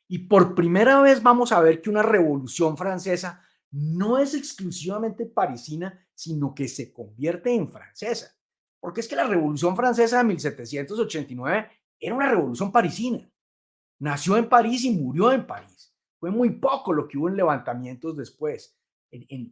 Y por primera vez vamos a ver que una revolución francesa no es exclusivamente parisina, sino que se convierte en francesa. Porque es que la Revolución Francesa de 1789 era una revolución parisina. Nació en París y murió en París. Fue muy poco lo que hubo en levantamientos después,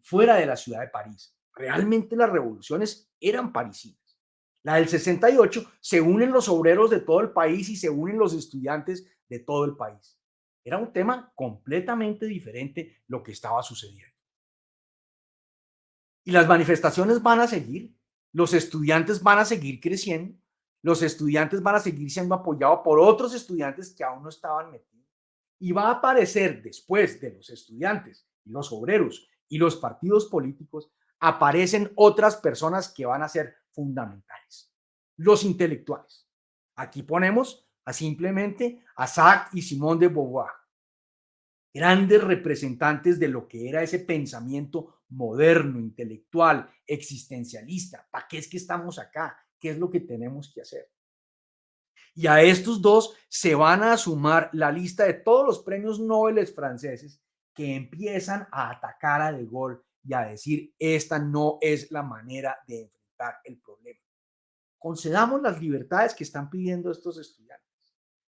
fuera de la ciudad de París. Realmente las revoluciones eran parisinas. La del 68 se unen los obreros de todo el país y se unen los estudiantes de todo el país. Era un tema completamente diferente lo que estaba sucediendo. Y las manifestaciones van a seguir, los estudiantes van a seguir creciendo, los estudiantes van a seguir siendo apoyados por otros estudiantes que aún no estaban metidos. Y va a aparecer después de los estudiantes y los obreros y los partidos políticos, aparecen otras personas que van a ser fundamentales, los intelectuales. Aquí ponemos simplemente a Sartre y Simone de Beauvoir, grandes representantes de lo que era ese pensamiento moderno, intelectual, existencialista. ¿Para qué es que estamos acá? ¿Qué es lo que tenemos que hacer? Y a estos dos se van a sumar la lista de todos los premios Nobel franceses que empiezan a atacar a De Gaulle y a decir, esta no es la manera de enfrentar el problema. Concedamos las libertades que están pidiendo estos estudiantes.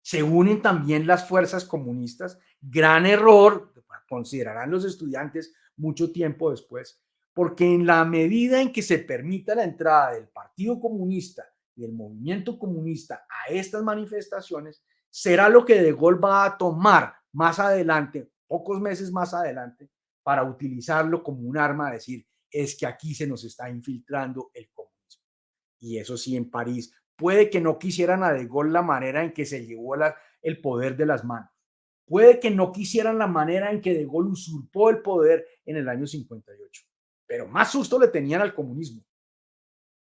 Se unen también las fuerzas comunistas, gran error, considerarán los estudiantes mucho tiempo después, porque en la medida en que se permita la entrada del Partido Comunista y del movimiento comunista a estas manifestaciones, será lo que De Gaulle va a tomar más adelante, pocos meses más adelante, para utilizarlo como un arma, a decir, es que aquí se nos está infiltrando el comunismo. Y eso sí, en París, puede que no quisieran a De Gaulle la manera en que se llevó el poder de las manos. Puede que no quisieran la manera en que De Gaulle usurpó el poder en el año 58, pero más susto le tenían al comunismo.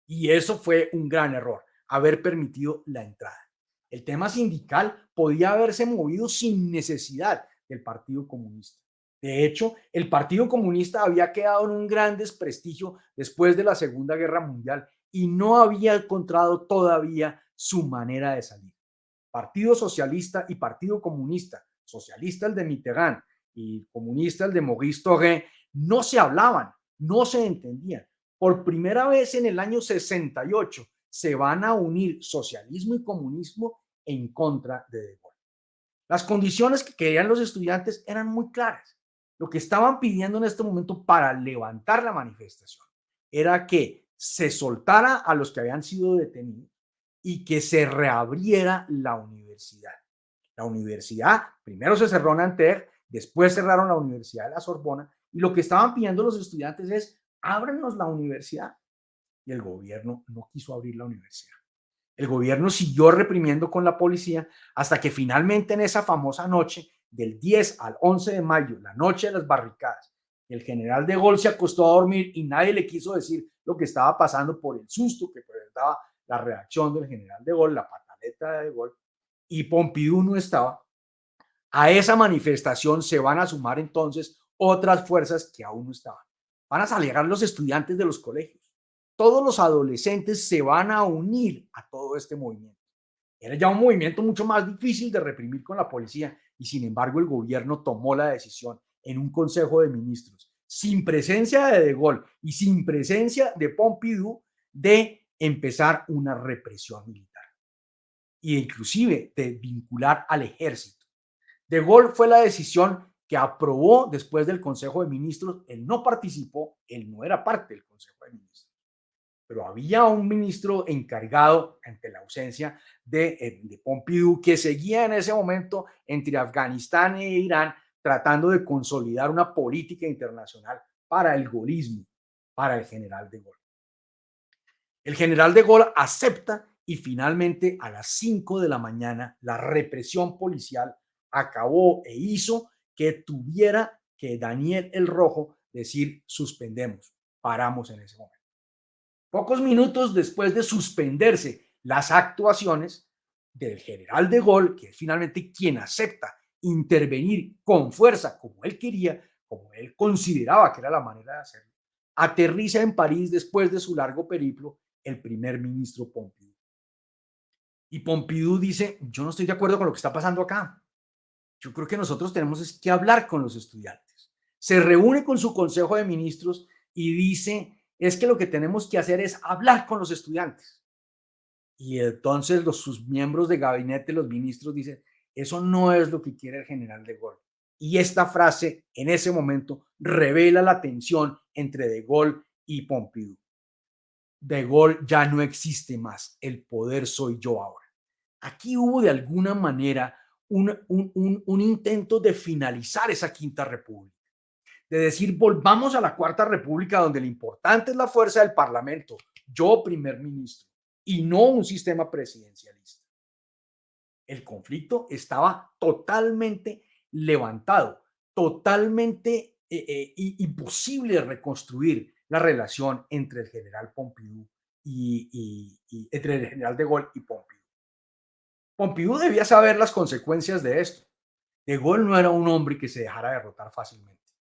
Y eso fue un gran error, haber permitido la entrada. El tema sindical podía haberse movido sin necesidad del Partido Comunista. De hecho, el Partido Comunista había quedado en un gran desprestigio después de la Segunda Guerra Mundial y no había encontrado todavía su manera de salir. Partido Socialista y Partido Comunista, socialista el de Mitterrand y comunista el de Maurice Thoré, no se hablaban, no se entendían. Por primera vez en el año 68 se van a unir socialismo y comunismo en contra de Gaulle. Las condiciones que querían los estudiantes eran muy claras. Lo que estaban pidiendo en este momento para levantar la manifestación era que se soltara a los que habían sido detenidos y que se reabriera la universidad. La universidad, primero se cerró en Nanterre, después cerraron la Universidad de la Sorbona, y lo que estaban pidiendo los estudiantes es, ábrenos la universidad. Y el gobierno no quiso abrir la universidad. El gobierno siguió reprimiendo con la policía hasta que finalmente en esa famosa noche del 10 al 11 de mayo, la noche de las barricadas, el general de Gaulle se acostó a dormir y nadie le quiso decir lo que estaba pasando por el susto que presentaba la reacción del general de Gaulle, la pataleta de Gaulle, y Pompidou no estaba. A esa manifestación se van a sumar entonces otras fuerzas que aún no estaban. Van a salir los estudiantes de los colegios. Todos los adolescentes se van a unir a todo este movimiento. Era ya un movimiento mucho más difícil de reprimir con la policía y sin embargo el gobierno tomó la decisión en un consejo de ministros, sin presencia de Gaulle y sin presencia de Pompidou, de empezar una represión militar e inclusive de vincular al ejército. De Gaulle fue la decisión que aprobó después del Consejo de Ministros. Él no participó, él no era parte del Consejo de Ministros, pero había un ministro encargado ante la ausencia de Pompidou que seguía en ese momento entre Afganistán e Irán tratando de consolidar una política internacional para el gaullismo, para el general de Gaulle. El general de Gaulle acepta y finalmente a las 5 de la mañana la represión policial acabó e hizo que tuviera que Daniel el Rojo decir suspendemos, paramos en ese momento. Pocos minutos después de suspenderse las actuaciones del general de Gaulle, que es finalmente quien acepta intervenir con fuerza como él quería, como él consideraba que era la manera de hacerlo, aterriza en París después de su largo periplo el primer ministro Pompidou. Y Pompidou dice, yo no estoy de acuerdo con lo que está pasando acá. Yo creo que nosotros tenemos que hablar con los estudiantes. Se reúne con su consejo de ministros y dice, es que lo que tenemos que hacer es hablar con los estudiantes. Y entonces sus miembros de gabinete, los ministros, dicen, eso no es lo que quiere el general de Gaulle. Y esta frase en ese momento revela la tensión entre de Gaulle y Pompidou. De Gaulle ya no existe más, el poder soy yo ahora. Aquí hubo de alguna manera un intento de finalizar esa quinta república, de decir, volvamos a la cuarta república donde lo importante es la fuerza del parlamento, yo primer ministro, y no un sistema presidencialista. El conflicto estaba totalmente levantado, totalmente imposible de reconstruir la relación entre el general Pompidou y entre el general de Gaulle y Pompidou. Pompidou debía saber las consecuencias de esto. De Gaulle no era un hombre que se dejara derrotar fácilmente,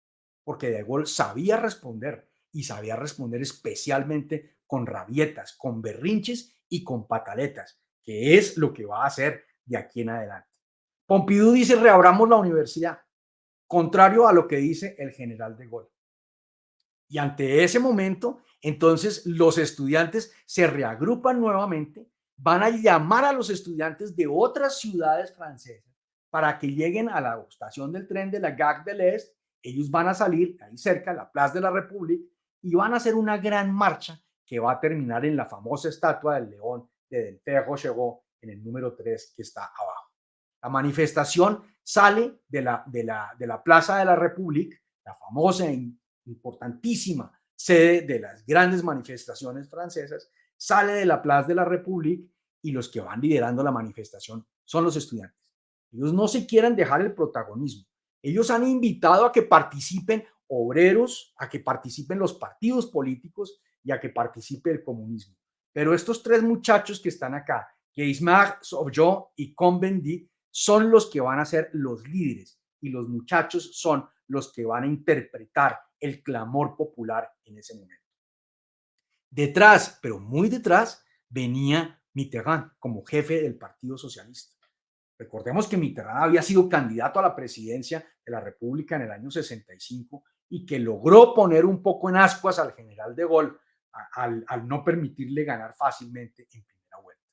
porque De Gaulle sabía responder y sabía responder especialmente con rabietas, con berrinches y con pataletas, que es lo que va a hacer de aquí en adelante. Pompidou dice reabramos la universidad, contrario a lo que dice el general De Gaulle. Y ante ese momento, entonces los estudiantes se reagrupan nuevamente, van a llamar a los estudiantes de otras ciudades francesas para que lleguen a la estación del tren de la Gare de l'Est. Ellos van a salir ahí cerca, la Place de la République, y van a hacer una gran marcha que va a terminar en la famosa estatua del león de Delphin Rochereau en el número 3 que está abajo. La manifestación sale de la Plaza de la République, la famosa importantísima sede de las grandes manifestaciones francesas, sale de la Place de la République y los que van liderando la manifestación son los estudiantes. Ellos no se quieren dejar el protagonismo. Ellos han invitado a que participen obreros, a que participen los partidos políticos y a que participe el comunismo. Pero estos tres muchachos que están acá, Geismar, Saugeot y Cohn-Bendit, son los que van a ser los líderes y los muchachos son los que van a interpretar el clamor popular en ese momento. Detrás, pero muy detrás, venía Mitterrand como jefe del Partido Socialista. Recordemos que Mitterrand había sido candidato a la presidencia de la República en el año 65 y que logró poner un poco en ascuas al general de Gaulle al no permitirle ganar fácilmente en primera vuelta.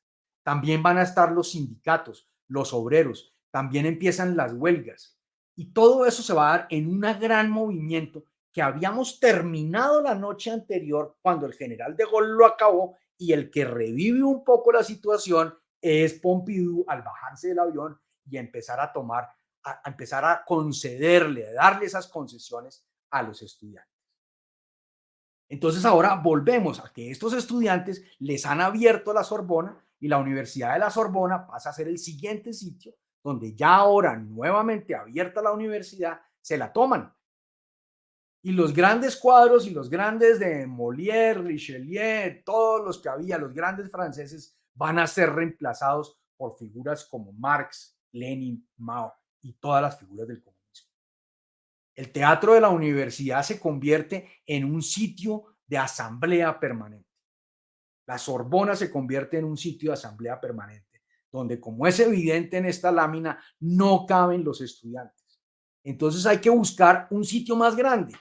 También van a estar los sindicatos, los obreros, también empiezan las huelgas y todo eso se va a dar en un gran movimiento que habíamos terminado la noche anterior cuando el general de Gaulle lo acabó y el que revive un poco la situación es Pompidou al bajarse del avión y empezar a tomar, a empezar a concederle, a darle esas concesiones a los estudiantes. Entonces ahora volvemos a que estos estudiantes les han abierto la Sorbona y la Universidad de la Sorbona pasa a ser el siguiente sitio donde ya ahora nuevamente abierta la universidad se la toman. Y los grandes cuadros y los grandes de Molière, Richelieu, todos los que había, los grandes franceses, van a ser reemplazados por figuras como Marx, Lenin, Mao y todas las figuras del comunismo. El teatro de la universidad se convierte en un sitio de asamblea permanente. La Sorbona se convierte en un sitio de asamblea permanente, donde, como es evidente en esta lámina, no caben los estudiantes. Entonces hay que buscar un sitio más grande.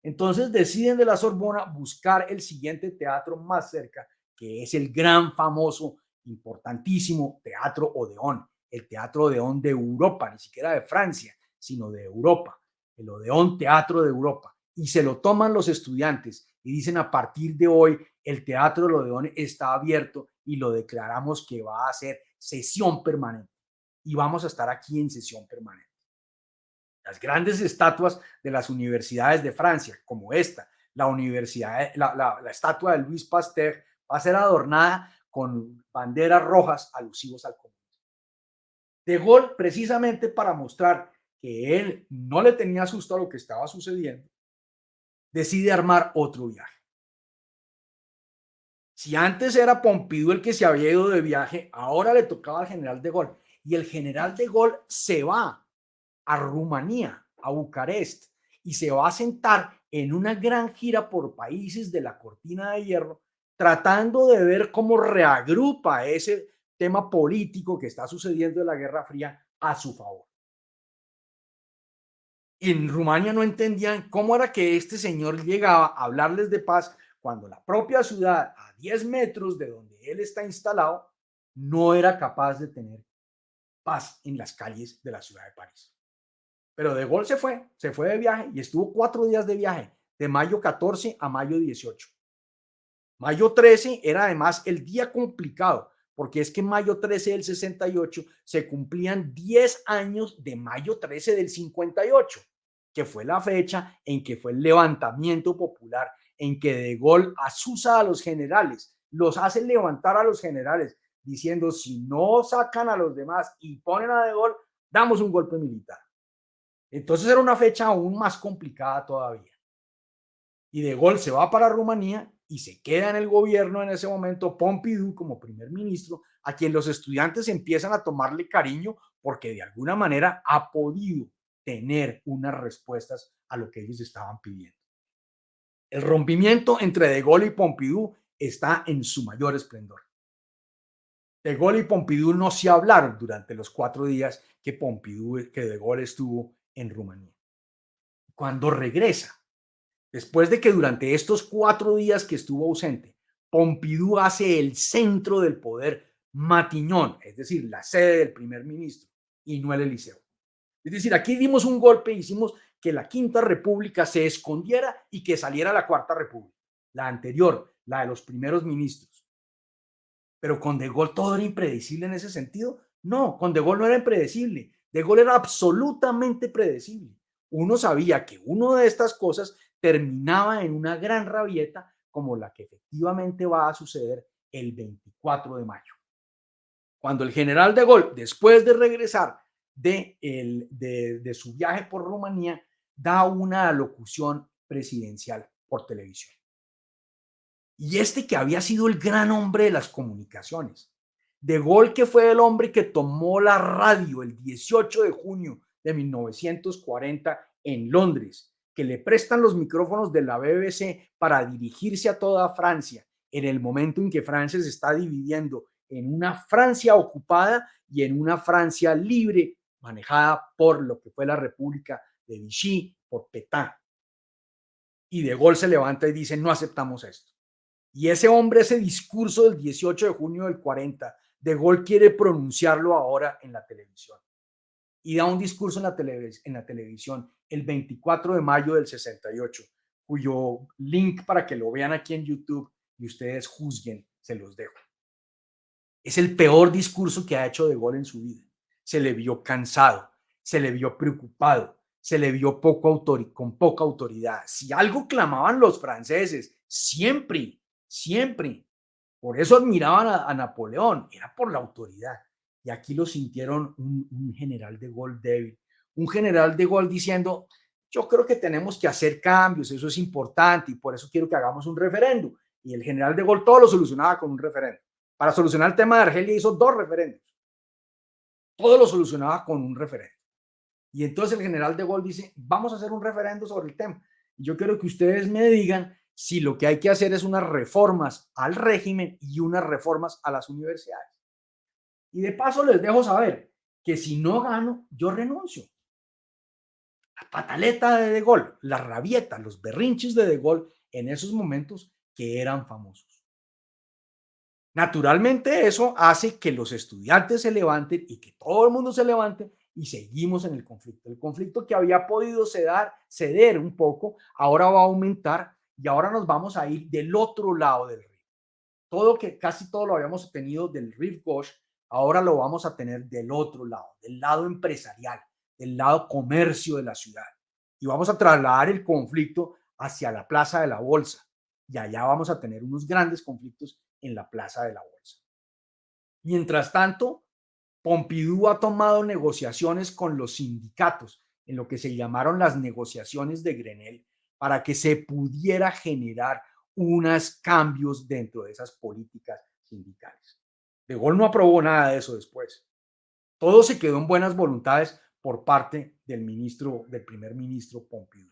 Entonces deciden de la Sorbona buscar el siguiente teatro más cerca, que es el gran, famoso, importantísimo Teatro Odeón, el Teatro Odeón de Europa, ni siquiera de Francia, sino de Europa, el Odeón Teatro de Europa. Y se lo toman los estudiantes y dicen a partir de hoy el Teatro del Odeón está abierto y lo declaramos que va a ser sesión permanente. Y vamos a estar aquí en sesión permanente. Las grandes estatuas de las universidades de Francia, como esta, la estatua de Louis Pasteur, va a ser adornada con banderas rojas alusivos al comunismo. De Gaulle, precisamente para mostrar que él no le tenía susto a lo que estaba sucediendo, decide armar otro viaje. Si antes era Pompidou el que se había ido de viaje, ahora le tocaba al general de Gaulle. Y el general de Gaulle se va a Rumanía, a Bucarest, y se va a sentar en una gran gira por países de la cortina de hierro, tratando de ver cómo reagrupa ese tema político que está sucediendo de la Guerra Fría a su favor. Y en Rumania no entendían cómo era que este señor llegaba a hablarles de paz cuando la propia ciudad, a 10 metros de donde él está instalado, no era capaz de tener paz en las calles de la ciudad de París. Pero De Gaulle se fue de viaje y estuvo 4 días de viaje, de mayo 14 a mayo 18. Mayo 13 era además el día complicado, porque es que en mayo 13 del 68 se cumplían 10 años de mayo 13 del 58, que fue la fecha en que fue el levantamiento popular, en que De Gaulle asusa a los generales, los hace levantar a los generales, diciendo si no sacan a los demás y ponen a De Gaulle, damos un golpe militar. Entonces era una fecha aún más complicada todavía. Y De Gaulle se va para Rumanía y se queda en el gobierno en ese momento Pompidou como primer ministro, a quien los estudiantes empiezan a tomarle cariño porque de alguna manera ha podido tener unas respuestas a lo que ellos estaban pidiendo. El rompimiento entre De Gaulle y Pompidou está en su mayor esplendor. De Gaulle y Pompidou no se hablaron durante los 4 días que De Gaulle estuvo en Rumanía. Cuando regresa, después de que durante estos 4 días que estuvo ausente, Pompidou hace el centro del poder Matignon, es decir, la sede del primer ministro, y no el Eliseo. Es decir, aquí dimos un golpe, hicimos que la Quinta República se escondiera y que saliera la Cuarta República, la anterior, la de los primeros ministros. Pero con De Gaulle todo era impredecible en ese sentido. No, con De Gaulle no era impredecible. De Gaulle era absolutamente predecible. Uno sabía que una de estas cosas terminaba en una gran rabieta como la que efectivamente va a suceder el 24 de mayo. Cuando el general De Gaulle, después de regresar de su viaje por Rumanía, da una alocución presidencial por televisión. Y este que había sido el gran hombre de las comunicaciones. De Gaulle, que fue el hombre que tomó la radio el 18 de junio de 1940 en Londres, que le prestan los micrófonos de la BBC para dirigirse a toda Francia en el momento en que Francia se está dividiendo en una Francia ocupada y en una Francia libre, manejada por lo que fue la República de Vichy, por Pétain. Y De Gaulle se levanta y dice: no aceptamos esto. Y ese hombre, ese discurso del 18 de junio del 40, De Gaulle quiere pronunciarlo ahora en la televisión. Y da un discurso en la televisión el 24 de mayo del 68, cuyo link para que lo vean aquí en YouTube y ustedes juzguen, se los dejo. Es el peor discurso que ha hecho De Gaulle en su vida. Se le vio cansado, se le vio preocupado, se le vio con poca autoridad. Si algo clamaban los franceses, siempre, siempre, por eso admiraban a Napoleón, era por la autoridad. Y aquí lo sintieron un general De Gaulle débil, un general De Gaulle diciendo: yo creo que tenemos que hacer cambios, eso es importante y por eso quiero que hagamos un referéndum. Y el general De Gaulle todo lo solucionaba con un referéndum. Para solucionar el tema de Argelia hizo 2 referéndums. Todo lo solucionaba con un referéndum. Y entonces el general De Gaulle dice: vamos a hacer un referéndum sobre el tema. Y yo quiero que ustedes me digan si lo que hay que hacer es unas reformas al régimen y unas reformas a las universidades. Y de paso les dejo saber que si no gano, yo renuncio. La pataleta de Gaulle, la rabieta, los berrinches de Gaulle en esos momentos que eran famosos. Naturalmente eso hace que los estudiantes se levanten y que todo el mundo se levante y seguimos en el conflicto. El conflicto que había podido ceder un poco, ahora va a aumentar y ahora nos vamos a ir del otro lado del río. Casi todo lo habíamos tenido del Rive Gauche, ahora lo vamos a tener del otro lado, del lado empresarial, del lado comercio de la ciudad. Y vamos a trasladar el conflicto hacia la Plaza de la Bolsa. Y allá vamos a tener unos grandes conflictos en la Plaza de la Bolsa. Mientras tanto, Pompidou ha tomado negociaciones con los sindicatos, en lo que se llamaron las negociaciones de Grenelle, para que se pudiera generar unos cambios dentro de esas políticas sindicales. De Gaulle no aprobó nada de eso después. Todo se quedó en buenas voluntades por parte del primer ministro Pompidou.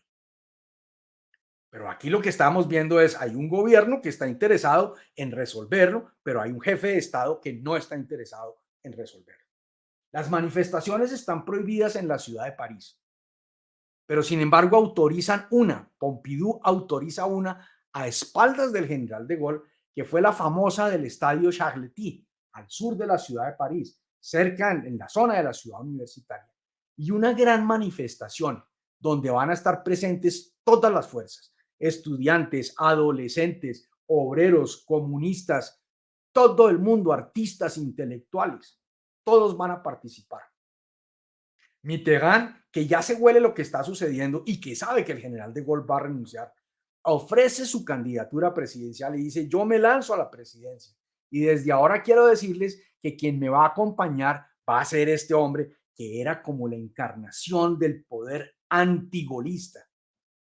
Pero aquí lo que estamos viendo es, hay un gobierno que está interesado en resolverlo, pero hay un jefe de Estado que no está interesado en resolverlo. Las manifestaciones están prohibidas en la ciudad de París, pero sin embargo Pompidou autoriza una a espaldas del general de Gaulle, que fue la famosa del estadio Charletti, al sur de la ciudad de París, cerca en la zona de la ciudad universitaria, y una gran manifestación donde van a estar presentes todas las fuerzas, estudiantes, adolescentes, obreros, comunistas, todo el mundo, artistas, intelectuales, todos van a participar. Mitterrand, que ya se huele lo que está sucediendo y que sabe que el general de Gaulle va a renunciar, ofrece su candidatura presidencial y dice: yo me lanzo a la presidencia. Y desde ahora quiero decirles que quien me va a acompañar va a ser este hombre que era como la encarnación del poder antigolista.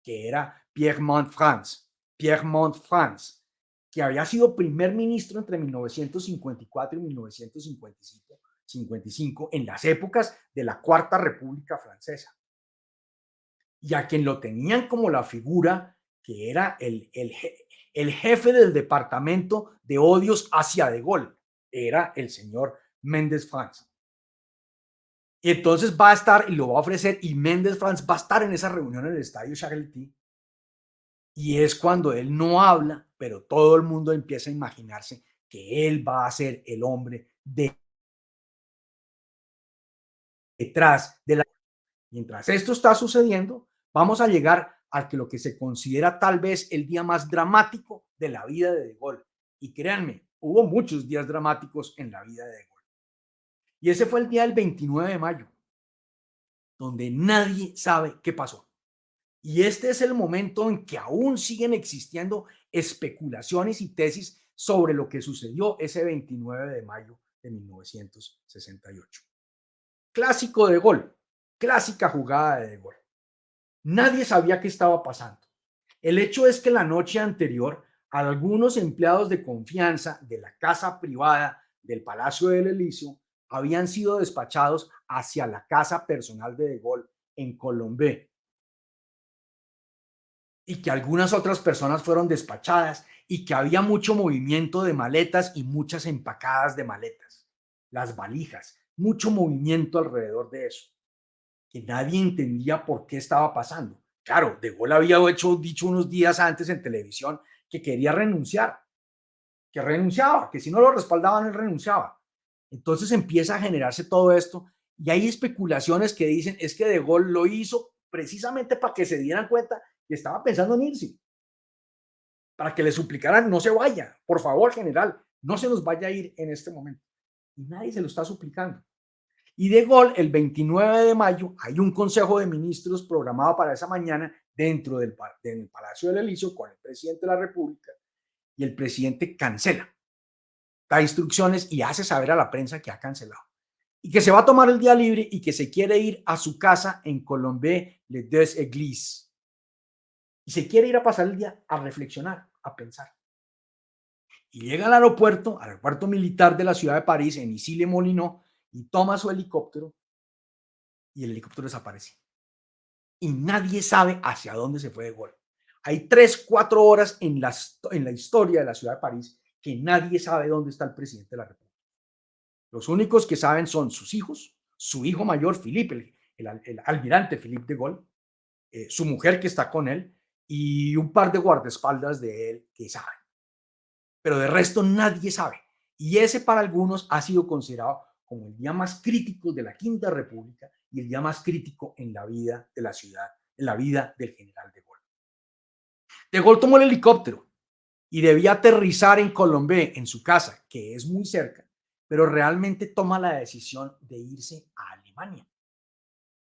que era Pierre Montfrance. Pierre Montfrance, que había sido primer ministro entre 1954 y 1955 en las épocas de la Cuarta República Francesa, y a quien lo tenían como la figura que era el jefe del departamento de odios hacia De Gaulle, era el señor Méndez France. Y entonces va a estar y lo va a ofrecer, y Méndez France va a estar en esa reunión en el estadio Charletti, y es cuando él no habla, pero todo el mundo empieza a imaginarse que él va a ser el hombre detrás de la... Mientras esto está sucediendo, vamos a llegar a que lo que se considera tal vez el día más dramático de la vida de Gaulle. Y créanme, hubo muchos días dramáticos en la vida de Gaulle. Y ese fue el día del 29 de mayo, donde nadie sabe qué pasó. Y este es el momento en que aún siguen existiendo especulaciones y tesis sobre lo que sucedió ese 29 de mayo de 1968. Clásico de Gaulle, clásica jugada de Gaulle. Nadie sabía qué estaba pasando. El hecho es que la noche anterior, algunos empleados de confianza de la casa privada del Palacio del Elíseo habían sido despachados hacia la casa personal de Gaulle en Colombey, y que algunas otras personas fueron despachadas, y que había mucho movimiento de maletas y muchas empacadas de maletas, las valijas, mucho movimiento alrededor de eso, que nadie entendía por qué estaba pasando. Claro, De Gaulle había dicho unos días antes en televisión que quería renunciar, que renunciaba, que si no lo respaldaban, él renunciaba. Entonces empieza a generarse todo esto, y hay especulaciones que dicen es que De Gaulle lo hizo precisamente para que se dieran cuenta que estaba pensando en irse, para que le suplicaran no se vaya, por favor, general, no se nos vaya a ir en este momento. Y nadie se lo está suplicando. Y De Gaulle, el 29 de mayo, hay un consejo de ministros programado para esa mañana dentro del Palacio del Elíseo con el presidente de la República, y el presidente cancela, da instrucciones y hace saber a la prensa que ha cancelado y que se va a tomar el día libre y que se quiere ir a su casa en Colombey-les-Deux-Églises, y se quiere ir a pasar el día a reflexionar, a pensar. Y llega al aeropuerto militar de la ciudad de París, en Issy-les-Moulineaux, y toma su helicóptero, y el helicóptero desaparece. Y nadie sabe hacia dónde se fue De Gaulle. Hay 3, 4 horas en la historia de la ciudad de París que nadie sabe dónde está el presidente de la República. Los únicos que saben son sus hijos, su hijo mayor, Philippe, el almirante Philippe de Gaulle, su mujer que está con él, y un par de guardaespaldas de él que saben. Pero de resto nadie sabe. Y ese para algunos ha sido considerado como el día más crítico de la Quinta República y el día más crítico en la vida de la ciudad, en la vida del general De Gaulle. De Gaulle tomó el helicóptero y debía aterrizar en Colombey, en su casa, que es muy cerca, pero realmente toma la decisión de irse a Alemania.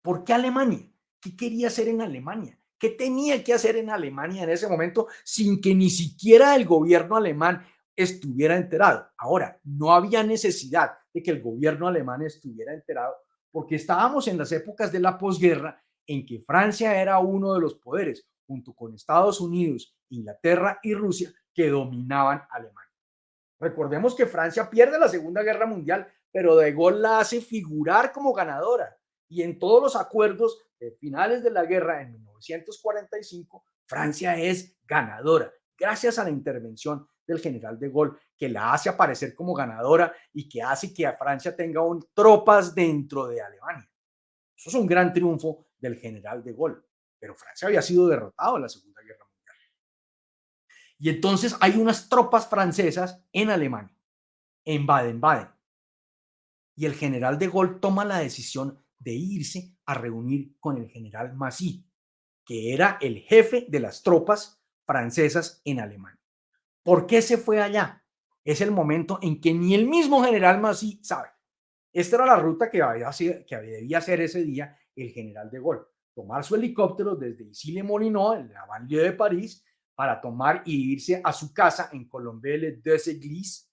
¿Por qué Alemania? ¿Qué quería hacer en Alemania? ¿Qué tenía que hacer en Alemania en ese momento sin que ni siquiera el gobierno alemán estuviera enterado? Ahora, no había necesidad de que el gobierno alemán estuviera enterado, porque estábamos en las épocas de la posguerra en que Francia era uno de los poderes, junto con Estados Unidos, Inglaterra y Rusia, que dominaban Alemania. Recordemos que Francia pierde la Segunda Guerra Mundial, pero De Gaulle la hace figurar como ganadora. Y en todos los acuerdos de finales de la guerra en 1945, Francia es ganadora, gracias a la intervención del general De Gaulle, que la hace aparecer como ganadora y que hace que a Francia tenga tropas dentro de Alemania. Eso es un gran triunfo del general De Gaulle, pero Francia había sido derrotado en la Segunda Guerra Mundial. Y entonces hay unas tropas francesas en Alemania, en Baden-Baden, y el general de Gaulle toma la decisión de irse a reunir con el general Massy, que era el jefe de las tropas francesas en Alemania. ¿Por qué se fue allá? Es el momento en que ni el mismo general Massy sabe. Esta era la ruta que debía hacer ese día el general de Gaulle: tomar su helicóptero desde Issy-les-Moulineaux, en la banlieue de París, para tomar y irse a su casa en Colombey-les-Deux-Églises.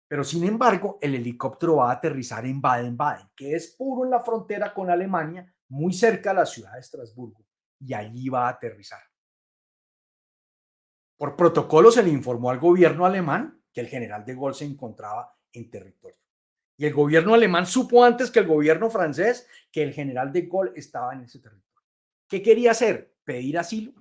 Pero sin embargo, el helicóptero va a aterrizar en Baden-Baden, que es puro en la frontera con Alemania, muy cerca de la ciudad de Estrasburgo. y allí iba a aterrizar. Por protocolo se le informó al gobierno alemán que el general de Gaulle se encontraba en territorio. Y el gobierno alemán supo antes que el gobierno francés que el general de Gaulle estaba en ese territorio. ¿Qué quería hacer? Pedir asilo.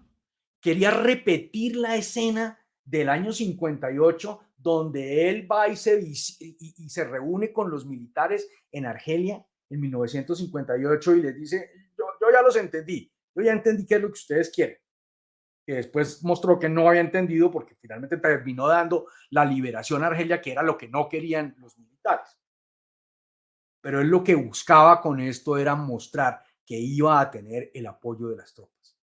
Quería repetir la escena del año 58, donde él va y se reúne con los militares en Argelia en 1958 y les dice, yo ya los entendí, yo ya entendí qué es lo que ustedes quieren, que después mostró que no había entendido porque finalmente terminó dando la liberación a Argelia, que era lo que no querían los militares. Pero él lo que buscaba con esto era mostrar que iba a tener el apoyo de las tropas.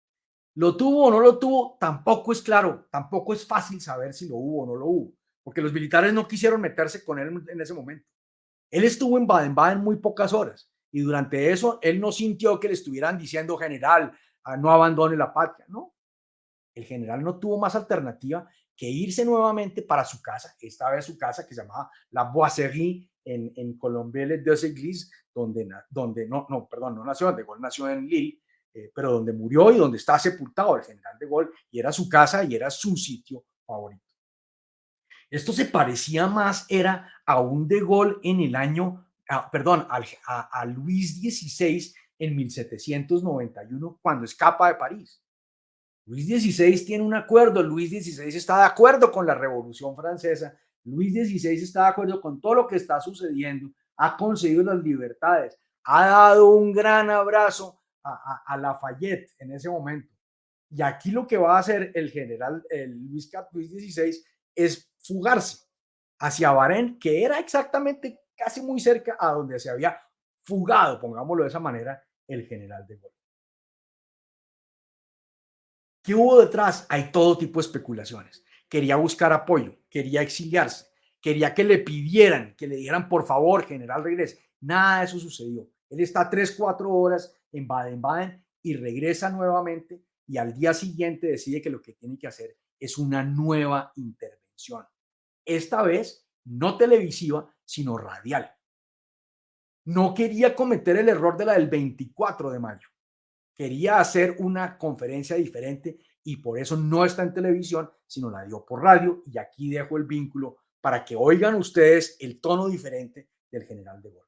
¿Lo tuvo o no lo tuvo? Tampoco es claro, tampoco es fácil saber si lo hubo o no lo hubo, porque los militares no quisieron meterse con él en ese momento. Él estuvo en Baden-Baden muy pocas horas y durante eso él no sintió que le estuvieran diciendo general, no abandone la patria, ¿no? El general no tuvo más alternativa que irse nuevamente para su casa, esta vez su casa que se llamaba La Boiserie en Colombey-les-Deux-Églises, perdón, no nació, de Gaulle nació en Lille, pero donde murió y donde está sepultado el general de Gaulle, y era su casa y era su sitio favorito. Esto se parecía más, era a un de Gaulle en el año, perdón, a Luis XVI en 1791, cuando escapa de París. Luis XVI tiene un acuerdo, Luis XVI está de acuerdo con la Revolución Francesa, Luis XVI está de acuerdo con todo lo que está sucediendo, ha conseguido las libertades, ha dado un gran abrazo a Lafayette en ese momento. Y aquí lo que va a hacer el general Luis XVI es fugarse hacia Bahrein, que era exactamente casi muy cerca a donde se había fugado, pongámoslo de esa manera, el general de Gaulle. ¿Qué hubo detrás? Hay todo tipo de especulaciones. Quería buscar apoyo, quería exiliarse, quería que le pidieran, que le dijeran, por favor, general, regrese. Nada de eso sucedió. Él está 3, 4 horas en Baden-Baden y regresa nuevamente y al día siguiente decide que lo que tiene que hacer es una nueva intervención. Esta vez no televisiva, sino radial. No quería cometer el error de la del 24 de mayo. Quería hacer una conferencia diferente y por eso no está en televisión, sino la dio por radio. Y aquí dejo el vínculo para que oigan ustedes el tono diferente del general de Gaulle.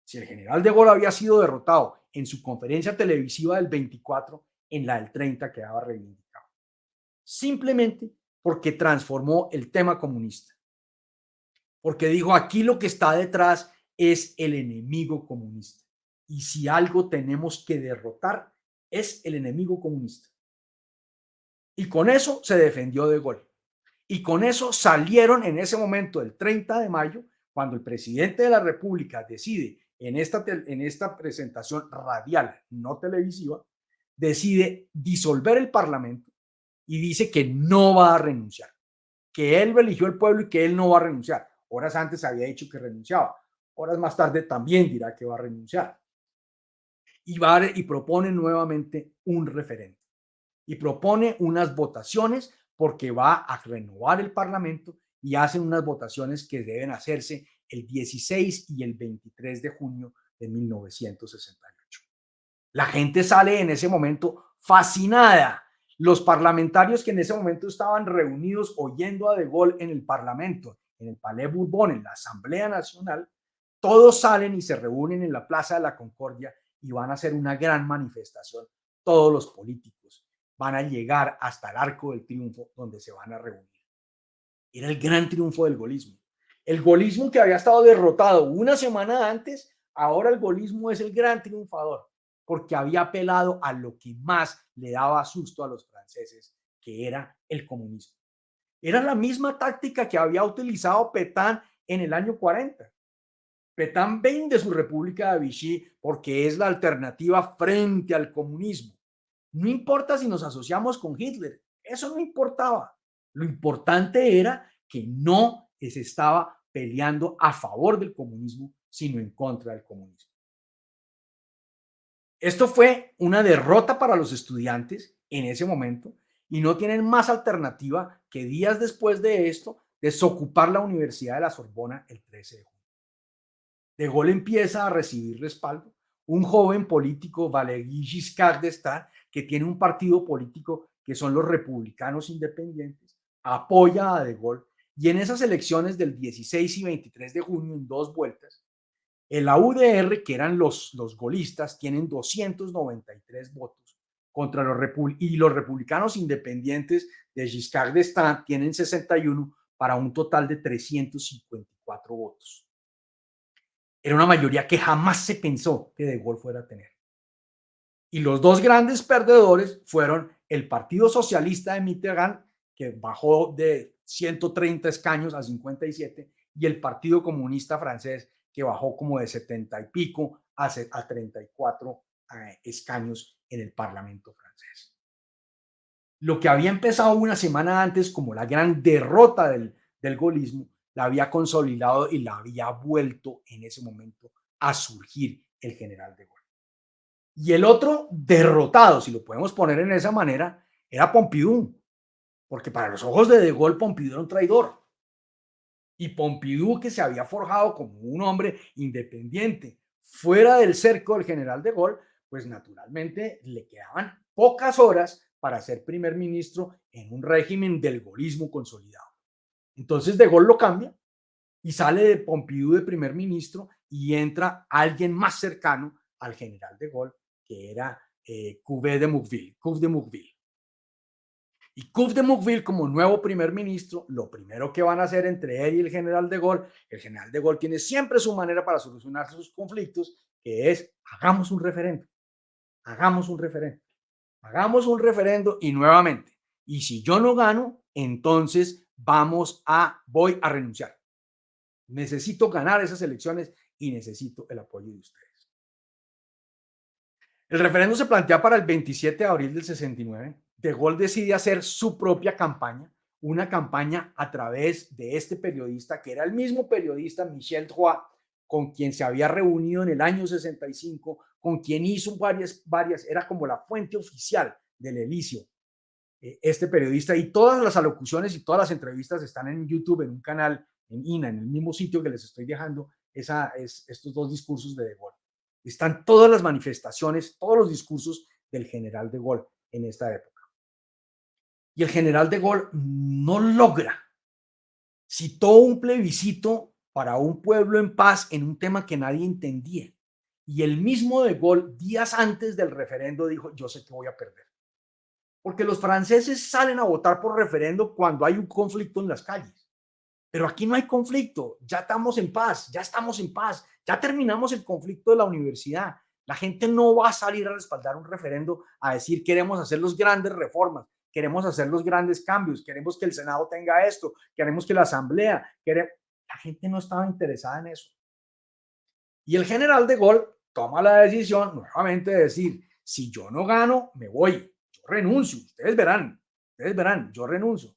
Si el general de Gaulle había sido derrotado en su conferencia televisiva del 24, en la del 30 quedaba reivindicado. Simplemente porque transformó el tema comunista. Porque dijo, aquí lo que está detrás es el enemigo comunista. Y si algo tenemos que derrotar, es el enemigo comunista. Y con eso se defendió de Gaulle. Y con eso salieron en ese momento, el 30 de mayo, cuando el presidente de la República decide en esta presentación radial, no televisiva, decide disolver el Parlamento y dice que no va a renunciar, que él lo eligió el pueblo y que él no va a renunciar. Horas antes había dicho que renunciaba, horas más tarde también dirá que va a renunciar. Y propone nuevamente un referéndum y propone unas votaciones porque va a renovar el Parlamento y hacen unas votaciones que deben hacerse el 16 y el 23 de junio de 1968. La gente sale en ese momento fascinada. Los parlamentarios que en ese momento estaban reunidos oyendo a De Gaulle en el Parlamento, en el Palais Bourbon, en la Asamblea Nacional, todos salen y se reúnen en la Plaza de la Concordia y van a hacer una gran manifestación. Todos los políticos van a llegar hasta el Arco del Triunfo donde se van a reunir. Era el gran triunfo del gaullismo. El gaullismo que había estado derrotado una semana antes, ahora el gaullismo es el gran triunfador porque había apelado a lo que más le daba susto a los franceses, que era el comunismo. Era la misma táctica que había utilizado Pétain en el año 40. Pétain vende su República de Vichy porque es la alternativa frente al comunismo. No importa si nos asociamos con Hitler, eso no importaba. Lo importante era que no se estaba peleando a favor del comunismo, sino en contra del comunismo. Esto fue una derrota para los estudiantes en ese momento y no tienen más alternativa que días después de esto desocupar la Universidad de la Sorbona el 13 de junio. De Gaulle empieza a recibir respaldo. Un joven político, Valéry Giscard d'Estaing, que tiene un partido político que son los republicanos independientes, apoya a De Gaulle y en esas elecciones del 16 y 23 de junio, en dos vueltas, el UDR, que eran los golistas, tienen 293 votos contra los republicanos independientes de Giscard d'Estaing tienen 61 para un total de 354 votos. Era una mayoría que jamás se pensó que De Gaulle fuera a tener. Y los dos grandes perdedores fueron el Partido Socialista de Mitterrand, que bajó de 130 escaños a 57, y el Partido Comunista Francés, que bajó como de 70 y pico a 34 escaños en el Parlamento francés. Lo que había empezado una semana antes como la gran derrota del gaullismo, la había consolidado y la había vuelto en ese momento a surgir el general de Gaulle. Y el otro derrotado, si lo podemos poner en esa manera, era Pompidou, porque para los ojos de Gaulle, Pompidou era un traidor. Y Pompidou, que se había forjado como un hombre independiente, fuera del cerco del general de Gaulle, pues naturalmente le quedaban pocas horas para ser primer ministro en un régimen del gaullismo consolidado. Entonces de Gaulle lo cambia y sale de Pompidou de primer ministro y entra alguien más cercano al general de Gaulle, que era Couve de Morville. Y Couve de Morville, como nuevo primer ministro, lo primero que van a hacer entre él y el general de Gaulle tiene siempre su manera para solucionar sus conflictos, que es hagamos un referendo, hagamos un referendo, hagamos un referendo y nuevamente, y si yo no gano, entonces voy a renunciar. Necesito ganar esas elecciones y necesito el apoyo de ustedes. El referendo se plantea para el 27 de abril del 69. De Gaulle decide hacer su propia campaña, una campaña a través de este periodista, que era el mismo periodista Michel Droit, con quien se había reunido en el año 65, con quien hizo varias, era como la fuente oficial del Elíseo, este periodista, y todas las alocuciones y todas las entrevistas están en YouTube, en un canal, en INA, en el mismo sitio que les estoy dejando estos dos discursos de Gaulle. Están todas las manifestaciones, todos los discursos del general de Gaulle en esta época. Y el general de Gaulle no logra, citó un plebiscito para un pueblo en paz en un tema que nadie entendía. Y el mismo de Gaulle, días antes del referendo, dijo, yo sé que voy a perder. Porque los franceses salen a votar por referendo cuando hay un conflicto en las calles. Pero aquí no hay conflicto, ya estamos en paz, ya terminamos el conflicto de la universidad. La gente no va a salir a respaldar un referendo a decir queremos hacer las grandes reformas, queremos hacer los grandes cambios, queremos que el Senado tenga esto, queremos que la Asamblea, la gente no estaba interesada en eso. Y el general de Gaulle toma la decisión nuevamente de decir, si yo no gano, me voy, yo renuncio, ustedes verán, yo renuncio.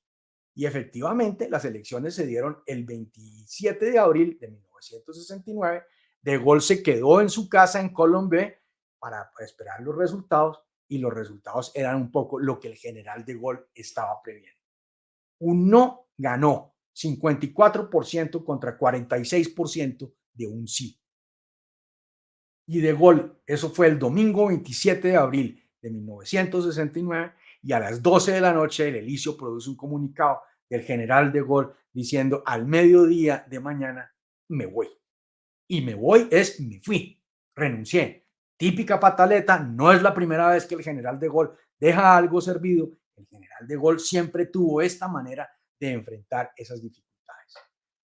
Y efectivamente las elecciones se dieron el 27 de abril de 1969. De Gaulle se quedó en su casa en Colombey para esperar los resultados y los resultados eran un poco lo que el general de Gaulle estaba previendo. Un no ganó 54% contra 46% de un sí. Y de Gaulle, eso fue el domingo 27 de abril de 1969 y a las 12 de la noche el Elíseo produce un comunicado del general de Gaulle diciendo al mediodía de mañana me voy. Y me voy me fui, renuncié. Típica pataleta, no es la primera vez que el general de Gaulle deja algo servido. El general de Gaulle siempre tuvo esta manera de enfrentar esas dificultades.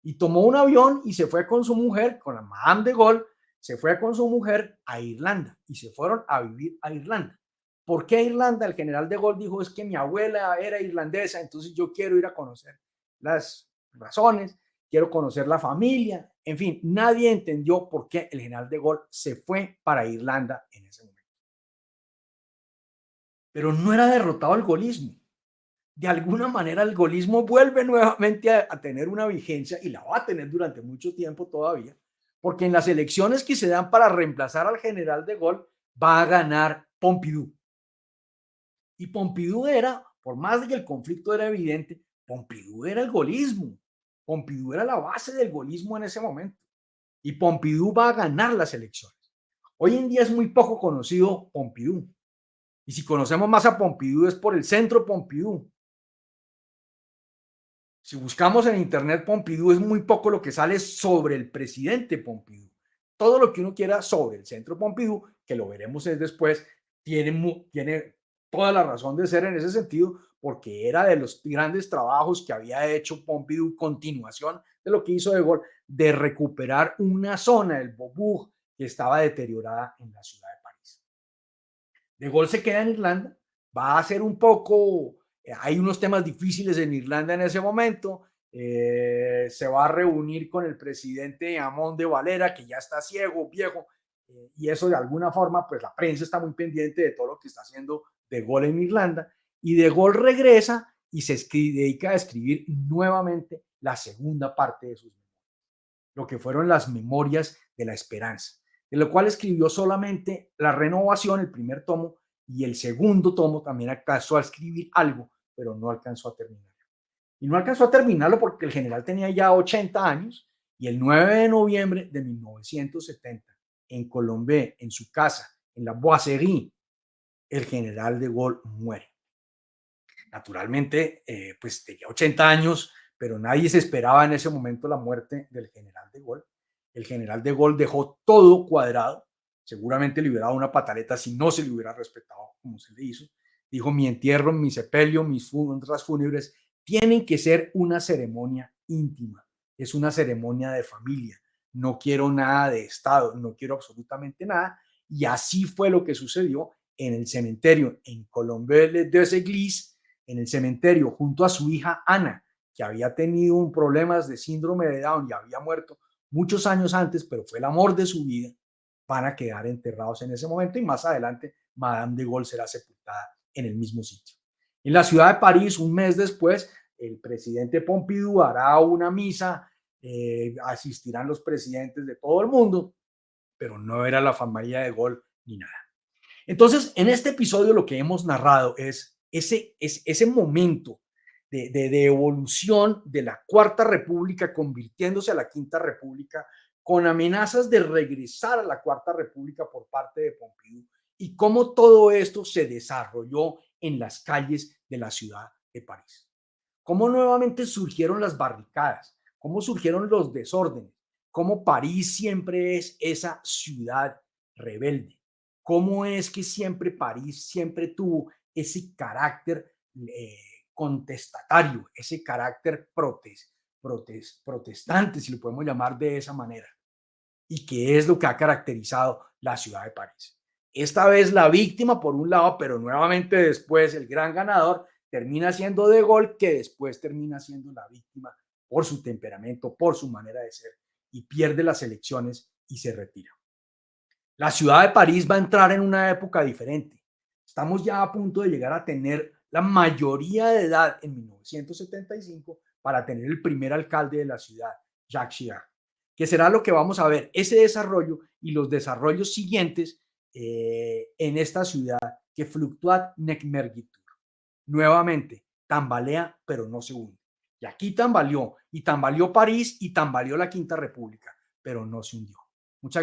Y tomó un avión y se fue con su mujer, con la Madame de Gaulle, se fue con su mujer a Irlanda y se fueron a vivir a Irlanda. ¿Por qué Irlanda? El general de Gaulle dijo, es que mi abuela era irlandesa, entonces yo quiero ir a conocer las razones, quiero conocer la familia, en fin, nadie entendió por qué el general de Gaulle se fue para Irlanda en ese momento. Pero no era derrotado el gaullismo. De alguna manera el gaullismo vuelve nuevamente a tener una vigencia y la va a tener durante mucho tiempo todavía, porque en las elecciones que se dan para reemplazar al general de Gaulle va a ganar Pompidou. Y Pompidou era, por más de que el conflicto era evidente, Pompidou era el gaullismo. Pompidou era la base del gaullismo en ese momento. Y Pompidou va a ganar las elecciones. Hoy en día es muy poco conocido Pompidou. Y si conocemos más a Pompidou es por el Centro Pompidou. Si buscamos en internet Pompidou, es muy poco lo que sale sobre el presidente Pompidou. Todo lo que uno quiera sobre el Centro Pompidou, que lo veremos después, tiene toda la razón de ser en ese sentido, porque era de los grandes trabajos que había hecho Pompidou, continuación de lo que hizo De Gaulle, de recuperar una zona, el Beaubourg, que estaba deteriorada en la ciudad de París. De Gaulle se queda en Irlanda, va a ser un poco, hay unos temas difíciles en Irlanda en ese momento, se va a reunir con el presidente Amón de Valera, que ya está ciego, viejo, y eso de alguna forma, pues la prensa está muy pendiente de todo lo que está haciendo De Gaulle en Irlanda, y De Gaulle regresa y dedica a escribir nuevamente la segunda parte de sus memorias, lo que fueron las Memorias de la Esperanza, de lo cual escribió solamente La Renovación, el primer tomo, y el segundo tomo también alcanzó a escribir algo, pero no alcanzó a terminar. Y no alcanzó a terminarlo porque el general tenía ya 80 años y el 9 de noviembre de 1970, en Colombé, en su casa, en la Boiserie, el general de Gaulle muere. Naturalmente, pues tenía 80 años, pero nadie se esperaba en ese momento la muerte del general de Gaulle. El general de Gaulle dejó todo cuadrado, seguramente le hubiera dado una pataleta si no se le hubiera respetado como se le hizo. Dijo, mi entierro, mi sepelio, mis honras fúnebres tienen que ser una ceremonia íntima, es una ceremonia de familia, no quiero nada de Estado, no quiero absolutamente nada. Y así fue lo que sucedió en el cementerio en Colombey-les-Deux-Églises, en el cementerio junto a su hija Ana, que había tenido un problemas de síndrome de Down y había muerto muchos años antes, pero fue el amor de su vida. Van a quedar enterrados en ese momento y más adelante Madame de Gaulle será sepultada en el mismo sitio. En la ciudad de París, un mes después, el presidente Pompidou hará una misa, asistirán los presidentes de todo el mundo, pero no era la familia de Gaulle ni nada. Entonces, en este episodio lo que hemos narrado es ese momento de evolución de la Cuarta República convirtiéndose a la Quinta República, con amenazas de regresar a la Cuarta República por parte de Pompidou, y cómo todo esto se desarrolló en las calles de la ciudad de París. Cómo nuevamente surgieron las barricadas, cómo surgieron los desórdenes, cómo París siempre es esa ciudad rebelde, cómo es que siempre París siempre tuvo ese carácter eh, contestatario, ese carácter protestante, si lo podemos llamar de esa manera, y que es lo que ha caracterizado la ciudad de París. Esta vez la víctima por un lado, pero nuevamente después el gran ganador termina siendo De Gaulle, que después termina siendo la víctima por su temperamento, por su manera de ser, y pierde las elecciones y se retira. La ciudad de París va a entrar en una época diferente. Estamos ya a punto de llegar a tener la mayoría de edad en 1975 para tener el primer alcalde de la ciudad, Jacques Chirac, que será lo que vamos a ver, ese desarrollo y los desarrollos siguientes en esta ciudad que fluctúa necmergitur. Nuevamente, tambalea, pero no se hunde. Y aquí tambaleó, y tambaleó París, y tambaleó la Quinta República, pero no se hundió. Muchas gracias.